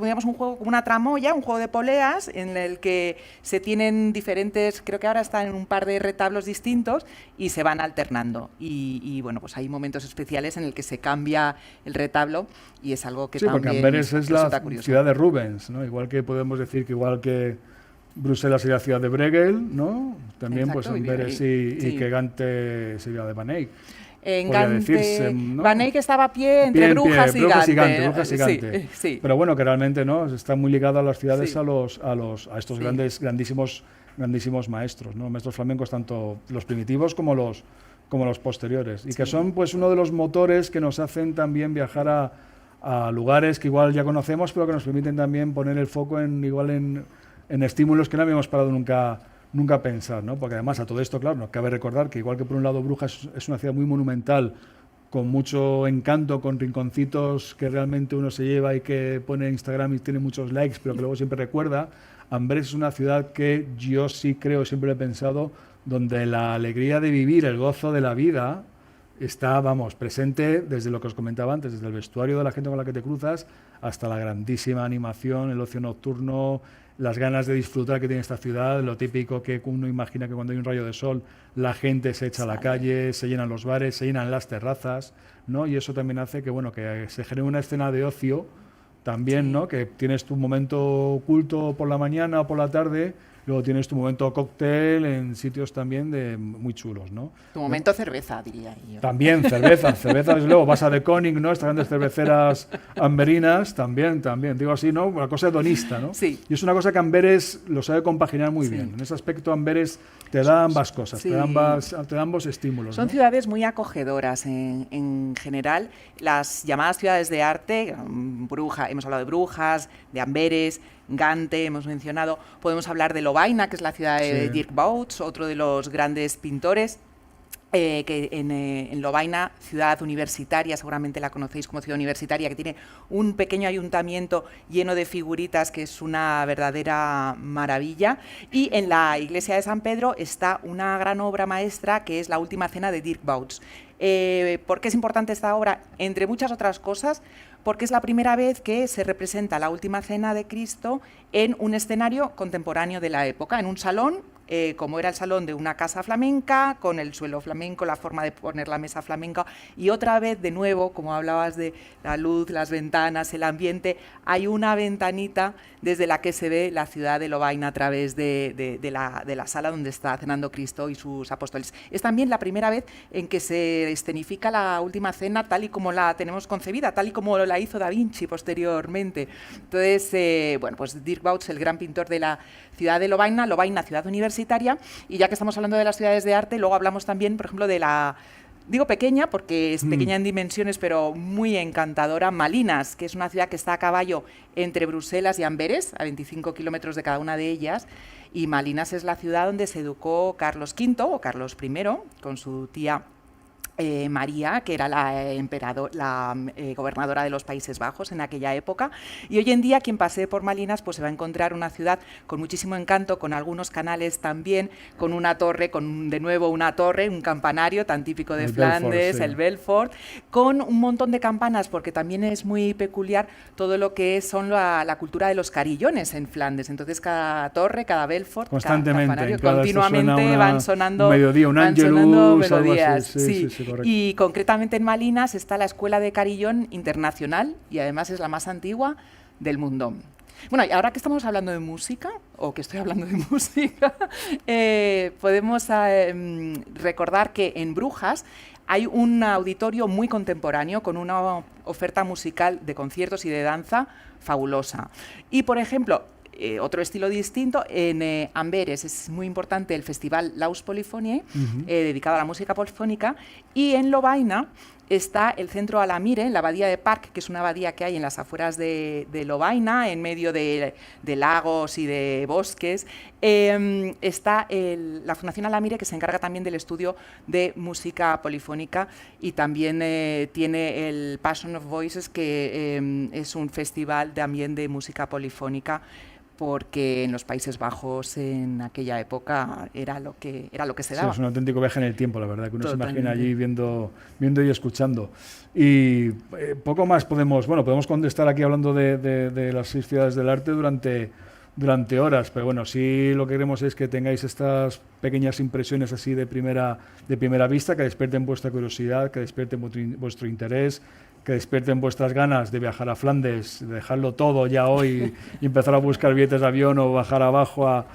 digamos, un juego, como una tramoya, un juego de poleas en el que se tienen diferentes, creo que ahora están en un par de retablos distintos y se van alternando. Y bueno, pues hay momentos especiales en el que se cambia el retablo y es algo que también porque Amberes es la ciudad de Rubens, ¿no? Igual que podemos decir que Bruselas sería la ciudad de Bruegel, ¿no? También, exacto, pues Amberes y que Gante sería de Van Eyck. En Gante, ¿no? Van Eyck estaba a pie entre Brujas y Gante. Sí. Pero bueno, que realmente no está muy ligado a las ciudades, sí, a estos grandísimos maestros, ¿no? Maestros flamencos, tanto los primitivos como los posteriores, y que son pues uno de los motores que nos hacen también viajar a lugares que igual ya conocemos, pero que nos permiten también poner el foco en estímulos que no habíamos parado nunca a pensar, ¿no? Porque además a todo esto, claro, nos cabe recordar que igual que por un lado Brujas es una ciudad muy monumental, con mucho encanto, con rinconcitos que realmente uno se lleva y que pone en Instagram y tiene muchos likes, pero que luego siempre recuerda, Amberes es una ciudad que yo sí creo, siempre he pensado, donde la alegría de vivir, el gozo de la vida está, vamos, presente desde lo que os comentaba antes, desde el vestuario de la gente con la que te cruzas hasta la grandísima animación, el ocio nocturno, las ganas de disfrutar que tiene esta ciudad, lo típico que uno imagina que cuando hay un rayo de sol la gente se echa a la calle, se llenan los bares, se llenan las terrazas, ¿no? Y eso también hace que, bueno, que se genere una escena de ocio también, sí, ¿no? Que tienes tu momento culto por la mañana o por la tarde, luego tienes tu momento cóctel en sitios también muy chulos, ¿no? Tu momento cerveza, diría yo. También cerveza, desde luego, vas a The Koning, ¿no? Estas grandes cerveceras amberinas, también, digo así, ¿no? Una cosa hedonista, ¿no? Sí. Y es una cosa que Amberes lo sabe compaginar muy bien. En ese aspecto Amberes te da ambas cosas, sí, te da ambos estímulos. Son, ¿no?, ciudades muy acogedoras en general. Las llamadas ciudades de arte, hemos hablado de Brujas, de Amberes, Gante, hemos mencionado, podemos hablar de Lovaina, que es la ciudad de Dirk Bouts, otro de los grandes pintores, que en Lovaina, ciudad universitaria, seguramente la conocéis como ciudad universitaria, que tiene un pequeño ayuntamiento lleno de figuritas, que es una verdadera maravilla, y en la iglesia de San Pedro está una gran obra maestra, que es la Última Cena de Dirk Bouts. ¿Por qué es importante esta obra? Entre muchas otras cosas, porque es la primera vez que se representa la Última Cena de Cristo en un escenario contemporáneo de la época, en un salón, como era el salón de una casa flamenca, con el suelo flamenco, la forma de poner la mesa flamenca, y otra vez, de nuevo, como hablabas de la luz, las ventanas, el ambiente, hay una ventanita desde la que se ve la ciudad de Lovaina a través de la sala donde está cenando Cristo y sus apóstoles. Es también la primera vez en que se escenifica la Última Cena tal y como la tenemos concebida, tal y como la hizo Da Vinci posteriormente. Entonces, bueno, pues Dirk Bouts, el gran pintor de la ciudad de Lovaina, ciudad universitaria, y ya que estamos hablando de las ciudades de arte, luego hablamos también, por ejemplo, de la Digo pequeña porque es pequeña en dimensiones, pero muy encantadora. Malinas, que es una ciudad que está a caballo entre Bruselas y Amberes, a 25 kilómetros de cada una de ellas. Y Malinas es la ciudad donde se educó Carlos V o Carlos I, con su tía María, que era la gobernadora de los Países Bajos en aquella época. Y hoy en día quien pase por Malinas pues se va a encontrar una ciudad con muchísimo encanto, con algunos canales también, con una torre, de nuevo una torre, un campanario tan típico de Flandes, Belfort, sí. el Belfort, con un montón de campanas, porque también es muy peculiar todo lo que son la cultura de los carillones en Flandes. Entonces cada torre, cada Belfort, Constantemente, cada campanario, cada continuamente van sonando mediodía, un Angelus, algo melodías. así. Sí, correcto. Y concretamente en Malinas está la Escuela de Carillón Internacional y además es la más antigua del mundo. Bueno, y ahora que estamos hablando de música, o que estoy hablando de música, podemos recordar que en Brujas hay un auditorio muy contemporáneo con una oferta musical de conciertos y de danza fabulosa. Y, por ejemplo, otro estilo distinto, en Amberes es muy importante el festival Laus Polyphoniae, dedicado a la música polifónica, y en Lovaina está el centro Alamire, en la abadía de Parc, que es una abadía que hay en las afueras de Lovaina, en medio de lagos y de bosques. Está la Fundación Alamire, que se encarga también del estudio de música polifónica, y también tiene el Passion of Voices, que es un festival también de música polifónica, porque en los Países Bajos en aquella época era lo que se daba. Sí, es un auténtico viaje en el tiempo, la verdad, que uno Totalmente. se imagina allí viendo y escuchando. Y poco más podemos contestar aquí hablando de las 6 ciudades del arte durante horas, pero bueno, sí lo que queremos es que tengáis estas pequeñas impresiones así de primera vista, que despierten vuestra curiosidad, que despierten vuestro interés, que despierten vuestras ganas de viajar a Flandes, de dejarlo todo ya hoy y empezar a buscar billetes de avión o bajar abajo a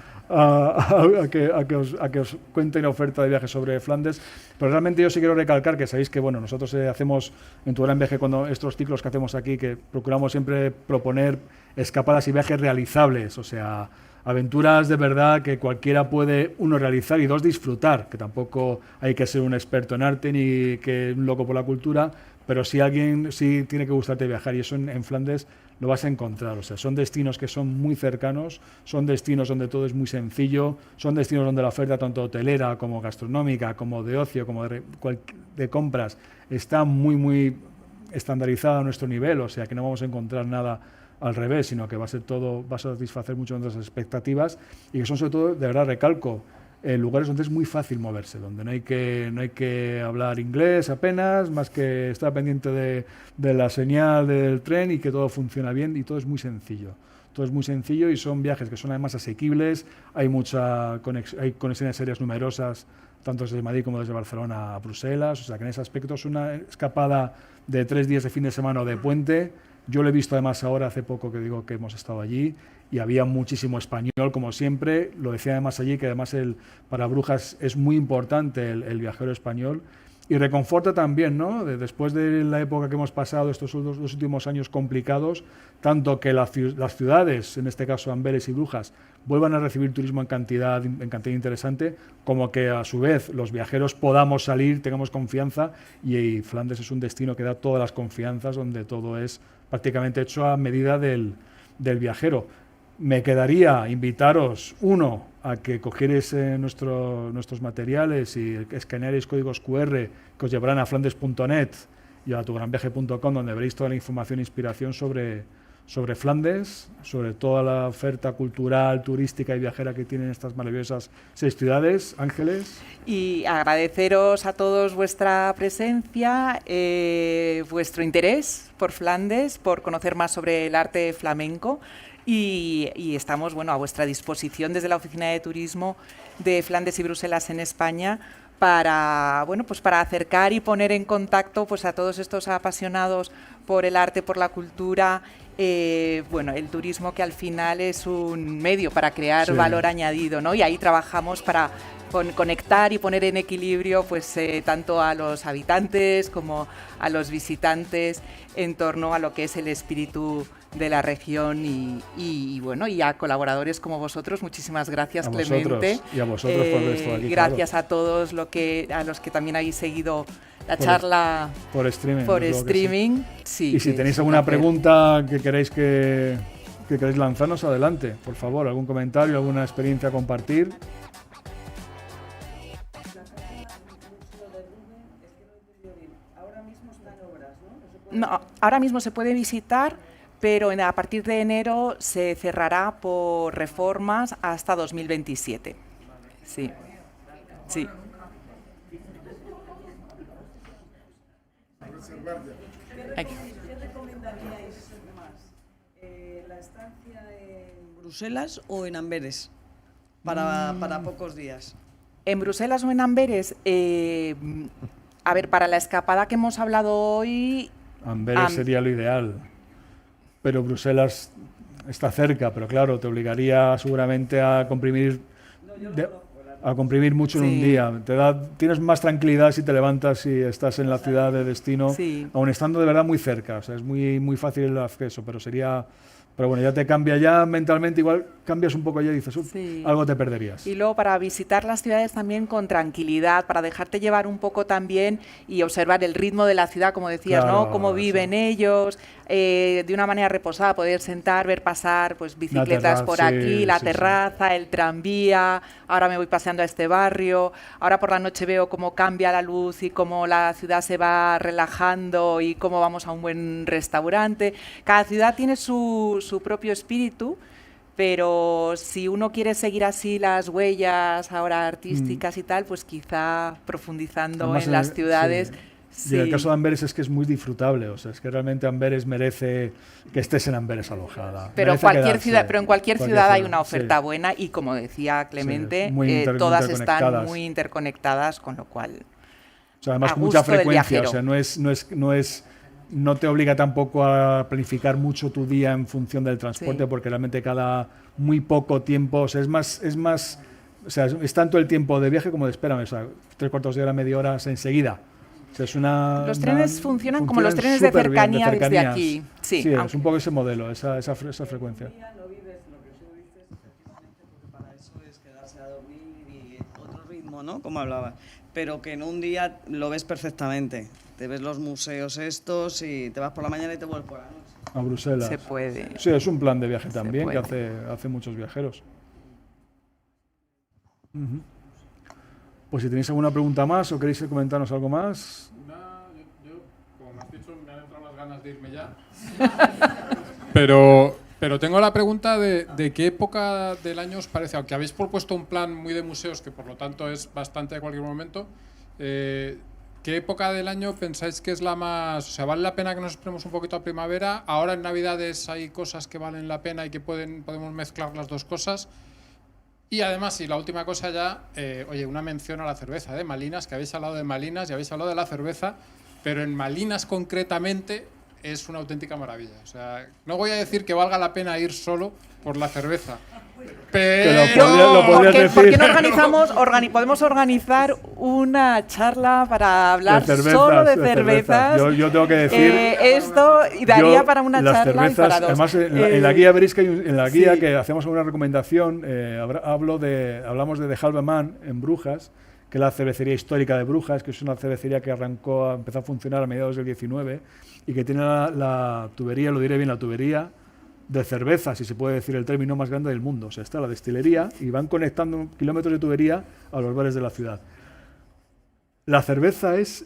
que os cuenten oferta de viajes sobre Flandes. Pero realmente yo sí quiero recalcar que sabéis que bueno, nosotros hacemos en Tu Gran Viaje, cuando estos ciclos que hacemos aquí, que procuramos siempre proponer escapadas y viajes realizables, o sea, aventuras de verdad que cualquiera puede, uno, realizar y dos, disfrutar, que tampoco hay que ser un experto en arte ni que un loco por la cultura, pero si alguien sí tiene que gustarte viajar, y eso en Flandes lo vas a encontrar. O sea, son destinos que son muy cercanos, son destinos donde todo es muy sencillo, son destinos donde la oferta tanto hotelera como gastronómica, como de ocio, como de compras, está muy estandarizada a nuestro nivel, o sea que no vamos a encontrar nada al revés, sino que va a ser todo, va a satisfacer mucho de nuestras expectativas, y que son, sobre todo, de verdad recalco, lugares donde es muy fácil moverse, donde no hay que hablar inglés apenas, más que estar pendiente de la señal del tren y que todo funciona bien, y todo es muy sencillo. Todo es muy sencillo y son viajes que son además asequibles, hay conexiones aéreas numerosas, tanto desde Madrid como desde Barcelona a Bruselas, o sea que en ese aspecto es una escapada de 3 días de fin de semana o de puente. Yo lo he visto además ahora, hace poco que digo que hemos estado allí, y había muchísimo español, como siempre. Lo decía además allí, que además para Brujas es muy importante el viajero español. Y reconforta también, ¿no? Después de la época que hemos pasado, estos dos últimos años complicados, tanto que las ciudades, en este caso Amberes y Brujas, vuelvan a recibir turismo en cantidad interesante, como que a su vez los viajeros podamos salir, tengamos confianza, y Flandes es un destino que da todas las confianzas, donde todo es prácticamente hecho a medida del viajero. Me quedaría invitaros, uno, a que cogierais nuestros materiales y escanearéis códigos QR que os llevarán a flandes.net y a tugranviaje.com, donde veréis toda la información e inspiración sobre Flandes, sobre toda la oferta cultural, turística y viajera que tienen estas maravillosas 6 ciudades. Ángeles. Y agradeceros a todos vuestra presencia, vuestro interés por Flandes, por conocer más sobre el arte flamenco. Y estamos, bueno, a vuestra disposición desde la Oficina de Turismo de Flandes y Bruselas en España para, bueno, pues para acercar y poner en contacto pues a todos estos apasionados por el arte, por la cultura, bueno, el turismo, que al final es un medio para crear valor añadido, ¿no? Y ahí trabajamos para conectar y poner en equilibrio pues tanto a los habitantes como a los visitantes en torno a lo que es el espíritu de la región y bueno, y a colaboradores como vosotros. Muchísimas gracias, Clemente. Y a vosotros por haber estado aquí. Gracias a todos a los que también habéis seguido la charla por streaming. por desde luego que sí. streaming. Sí, Y si que tenéis es un alguna placer. pregunta que queréis lanzarnos, adelante, por favor, algún comentario, alguna experiencia a compartir. No, ahora mismo se puede visitar, pero a partir de enero se cerrará por reformas hasta 2027. Sí, sí. Aquí. ¿Qué recomendaríais más? ¿La estancia en Bruselas o en Amberes? Para pocos días. En Bruselas o en Amberes, a ver, para la escapada que hemos hablado hoy, Amberes sería lo ideal, pero Bruselas está cerca, pero claro, te obligaría seguramente a comprimir, a comprimir mucho en un Sí. día. Tienes más tranquilidad si te levantas y estás en la ciudad de destino, Sí. aun estando de verdad muy cerca. O sea, es muy fácil el acceso, pero bueno, ya te cambia ya mentalmente, igual cambias un poco ya y dices, Sí. algo te perderías. y luego para visitar las ciudades también con tranquilidad, para dejarte llevar un poco también y observar el ritmo de la ciudad, como decías, Claro, ¿no? Cómo viven ellos, de una manera reposada, poder sentar, ver pasar pues bicicletas por terraza, aquí, sí, la sí, terraza, el tranvía, ahora me voy paseando a este barrio, ahora por la noche veo cómo cambia la luz y cómo la ciudad se va relajando y cómo vamos a un buen restaurante. Cada ciudad tiene su propio espíritu. Pero si uno quiere seguir así las huellas ahora artísticas y tal, pues quizá profundizando Además, en las ciudades. sí. Y en el caso de Amberes es que es muy disfrutable, o sea, es que realmente Amberes merece que estés en Amberes alojada. Pero, Merece cualquier quedarse. ciudad, pero en cualquier ciudad hay una sí. oferta buena y como decía Clemente, muy todas están interconectadas. muy interconectadas, con lo cual O sea, además a con mucha gusto del frecuencia, o viajero. sea, no te obliga tampoco a planificar mucho tu día en función del transporte, Sí. porque realmente cada muy poco tiempo, o sea, o sea, es tanto el tiempo de viaje como de espera, o sea, 3/4 de hora, media hora, enseguida. O sea, Los trenes funcionan como los trenes de súper bien, cercanía desde cercanías. aquí. Sí, es aunque- un poco ese modelo, esa frecuencia. Lo vives, lo que tú dices, efectivamente, porque para eso es quedarse a dormir y otro ritmo, ¿no? Como hablabas. Pero que en un día lo ves perfectamente. Te ves los museos estos y te vas por la mañana y te vuelves por la noche. A Bruselas. se puede. Sí, es un plan de viaje también que puede. hace muchos viajeros. Ujú. Pues si tenéis alguna pregunta más o queréis comentarnos algo más. Yo, como me has dicho, me han entrado las ganas de irme ya. Pero tengo la pregunta de qué época del año os parece, aunque habéis propuesto un plan muy de museos, que por lo tanto es bastante de cualquier momento, ¿qué época del año pensáis que es la más... O sea, ¿vale la pena que nos esperemos un poquito a primavera? Ahora en Navidades hay cosas que valen la pena y que podemos mezclar las dos cosas. Y además, y la última cosa ya, oye, una mención a la cerveza de Malinas, que habéis hablado de Malinas y habéis hablado de la cerveza, pero en Malinas concretamente es una auténtica maravilla. O sea, no voy a decir que valga la pena ir solo por la cerveza, pero... lo podrías ¿Por qué decir. no organizamos, podemos organizar una charla para hablar solo de cervezas? Yo tengo que decir... Esto y daría Yo, para una las charla y cervezas, para dos. además en la guía veréis que en la guía sí. que hacemos una recomendación, hablamos de The Halve Man en Brujas, que es la cervecería histórica de Brujas, que es una cervecería que empezó a funcionar a mediados del 19 y que tiene la tubería, lo diré bien, la tubería de cerveza, si se puede decir el término más grande del mundo. O sea, está la destilería y van conectando kilómetros de tubería a los bares de la ciudad. La cerveza es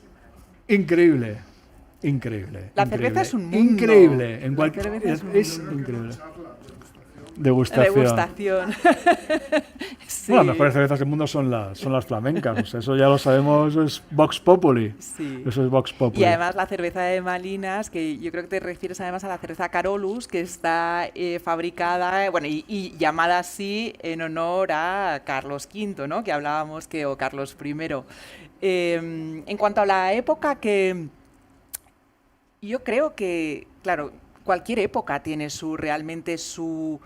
increíble. Increíble. La increíble, cerveza es un mundo. Increíble. En La cualquier, cerveza es un es mundo. increíble. Degustación. Degustación. Sí. Bueno, las mejores cervezas del mundo son las flamencas. O sea, eso ya lo sabemos, eso es Vox Populi. Sí. Eso es Vox Populi. Y además la cerveza de Malinas, que yo creo que te refieres además a la cerveza Carolus, que está fabricada, bueno, y llamada así en honor a Carlos V, ¿no? Que hablábamos o Carlos I. En cuanto a la época que... Yo creo que, claro, cualquier época tiene realmente su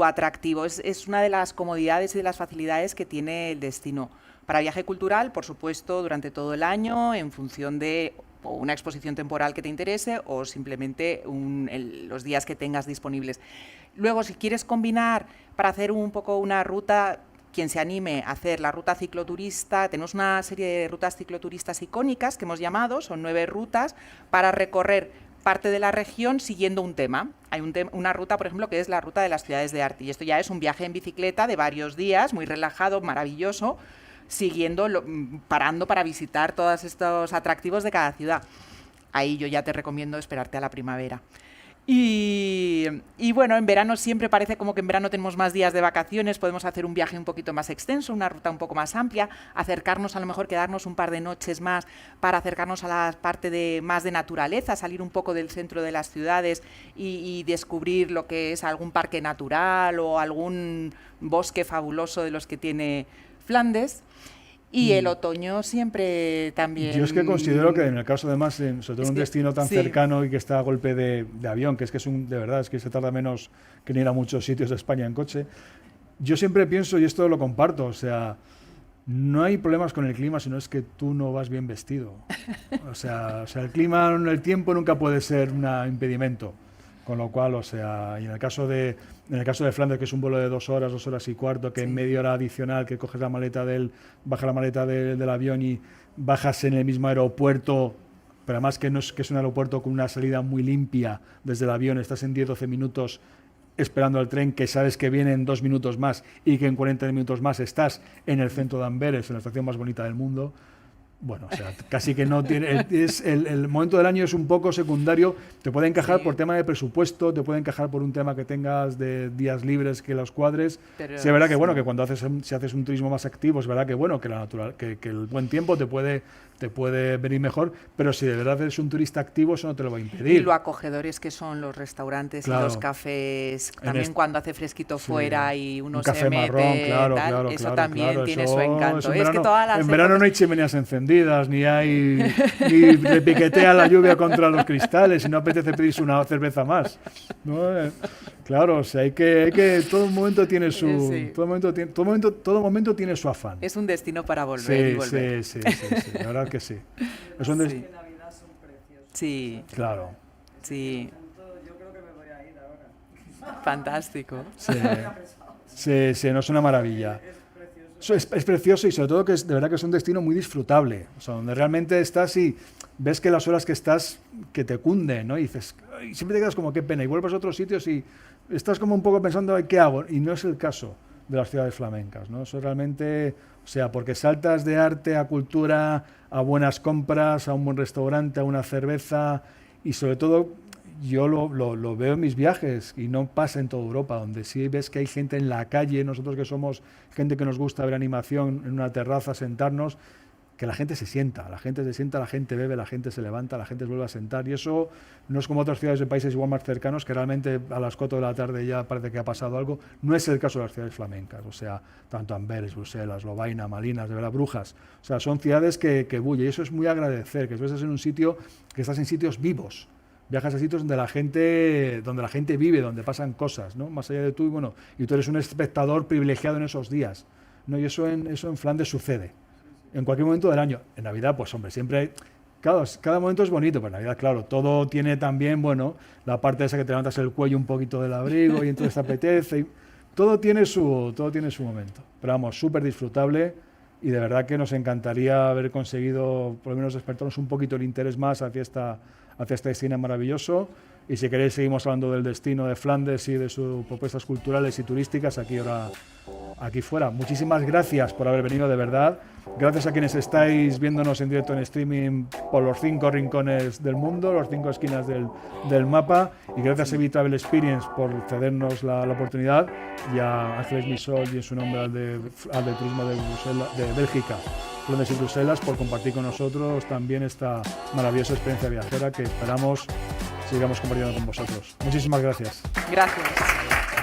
atractivo. Es una de las comodidades y de las facilidades que tiene el destino. Para viaje cultural, por supuesto, durante todo el año, en función de o una exposición temporal que te interese o simplemente los días que tengas disponibles. Luego, si quieres combinar para hacer un poco una ruta, quien se anime a hacer la ruta cicloturista, tenemos una serie de rutas cicloturistas icónicas que hemos llamado, son 9 rutas, para recorrer parte de la región siguiendo un tema. Hay una ruta, por ejemplo, que es la ruta de las ciudades de arte, y esto ya es un viaje en bicicleta de varios días, muy relajado, maravilloso, parando para visitar todos estos atractivos de cada ciudad. Ahí yo ya te recomiendo esperarte a la primavera. Y bueno, en verano siempre parece como que en verano tenemos más días de vacaciones, podemos hacer un viaje un poquito más extenso, una ruta un poco más amplia, acercarnos, a lo mejor quedarnos un par de noches más para acercarnos a la parte más de naturaleza, salir un poco del centro de las ciudades y descubrir lo que es algún parque natural o algún bosque fabuloso de los que tiene Flandes. Y el otoño siempre también... Yo es que considero que en el caso además, sobre todo en un destino tan cercano y que está a golpe de avión, que es de verdad, es que se tarda menos que en ir a muchos sitios de España en coche, yo siempre pienso, y esto lo comparto, o sea, no hay problemas con el clima, sino es que tú no vas bien vestido. O sea el clima, el tiempo nunca puede ser un impedimento. Con lo cual, o sea, y en el caso de Flandes, que es un vuelo de 2 horas, 2 horas y cuarto, que en media hora adicional, que coges bajas la maleta del avión y bajas en el mismo aeropuerto, pero además que es un aeropuerto con una salida muy limpia desde el avión, estás en 10-12 minutos esperando al tren, que sabes que viene en 2 minutos más y que en 40 minutos más estás en el centro de Amberes, en la estación más bonita del mundo. Bueno, o sea, casi que no tiene... el momento del año es un poco secundario. Te puede encajar por tema de presupuesto, te puede encajar por un tema que tengas de días libres que los cuadres. Pero sí, es verdad que bueno, que cuando si haces un turismo más activo, es verdad que bueno, que el buen tiempo te puede venir mejor, pero si de verdad eres un turista activo, eso no te lo va a impedir. Y lo acogedores que son los restaurantes y los cafés, también cuando hace fresquito fuera y uno se mete, claro, eso también tiene su encanto. En verano no hay chimeneas encendidas, ni te piquetea la lluvia contra los cristales y no apetece pedirse una cerveza más, ¿no? Claro, o sea, hay que todo momento tiene su todo momento tiene su afán. Es un destino para volver y volver. Sí, la verdad que sí. Es un de Navidad son preciosos. Sí. Claro. Sí. Yo creo que me voy a ir ahora. Fantástico. Sí, no es una maravilla. Es precioso y sobre todo que de verdad que es un destino muy disfrutable, o sea, donde realmente estás y ves que las horas que estás que te cunden, ¿no? Y dices, y siempre te quedas como qué pena, y vuelves a otros sitios y estás como un poco pensando, ¿qué hago? Y no es el caso de las ciudades flamencas, ¿no? Eso realmente, o sea, porque saltas de arte a cultura, a buenas compras, a un buen restaurante, a una cerveza y sobre todo yo lo veo en mis viajes y no pasa en toda Europa, donde sí ves que hay gente en la calle, nosotros que somos gente que nos gusta ver animación en una terraza, sentarnos, que la gente se sienta, la gente bebe, la gente se levanta, la gente se vuelve a sentar y eso no es como otras ciudades de países igual más cercanos que realmente a las 4 de la tarde ya parece que ha pasado algo. No es el caso de las ciudades flamencas, o sea, tanto Amberes, Bruselas, Lovaina, Malinas, de verdad, Brujas, o sea, son ciudades que bullen y eso es muy agradecer, que estás en un sitio, que estás en sitios vivos. Viajas a sitios donde la gente vive, donde pasan cosas, ¿no? Más allá de tú, y tú eres un espectador privilegiado en esos días, ¿no? Y eso en Flandes sucede, en cualquier momento del año. En Navidad, pues hombre, siempre hay... Cada momento es bonito, pero en Navidad, claro, todo tiene también, la parte esa que te levantas el cuello un poquito del abrigo y entonces te apetece, y todo tiene su momento. Pero vamos, súper disfrutable y de verdad que nos encantaría haber conseguido, por lo menos despertarnos un poquito el interés más hacia este destino maravilloso. Y si queréis seguimos hablando del destino de Flandes y de sus propuestas culturales y turísticas aquí fuera. Muchísimas gracias por haber venido, de verdad. Gracias a quienes estáis viéndonos en directo en streaming por los 5 rincones del mundo, los 5 esquinas del mapa. Y gracias a Evitable Experience por cedernos la oportunidad. Y a Ángeles Misol y en su nombre al de Turismo de Bélgica, Flandes y Bruselas, por compartir con nosotros también esta maravillosa experiencia viajera que esperamos sigamos compartiendo con vosotros. Muchísimas gracias. Gracias.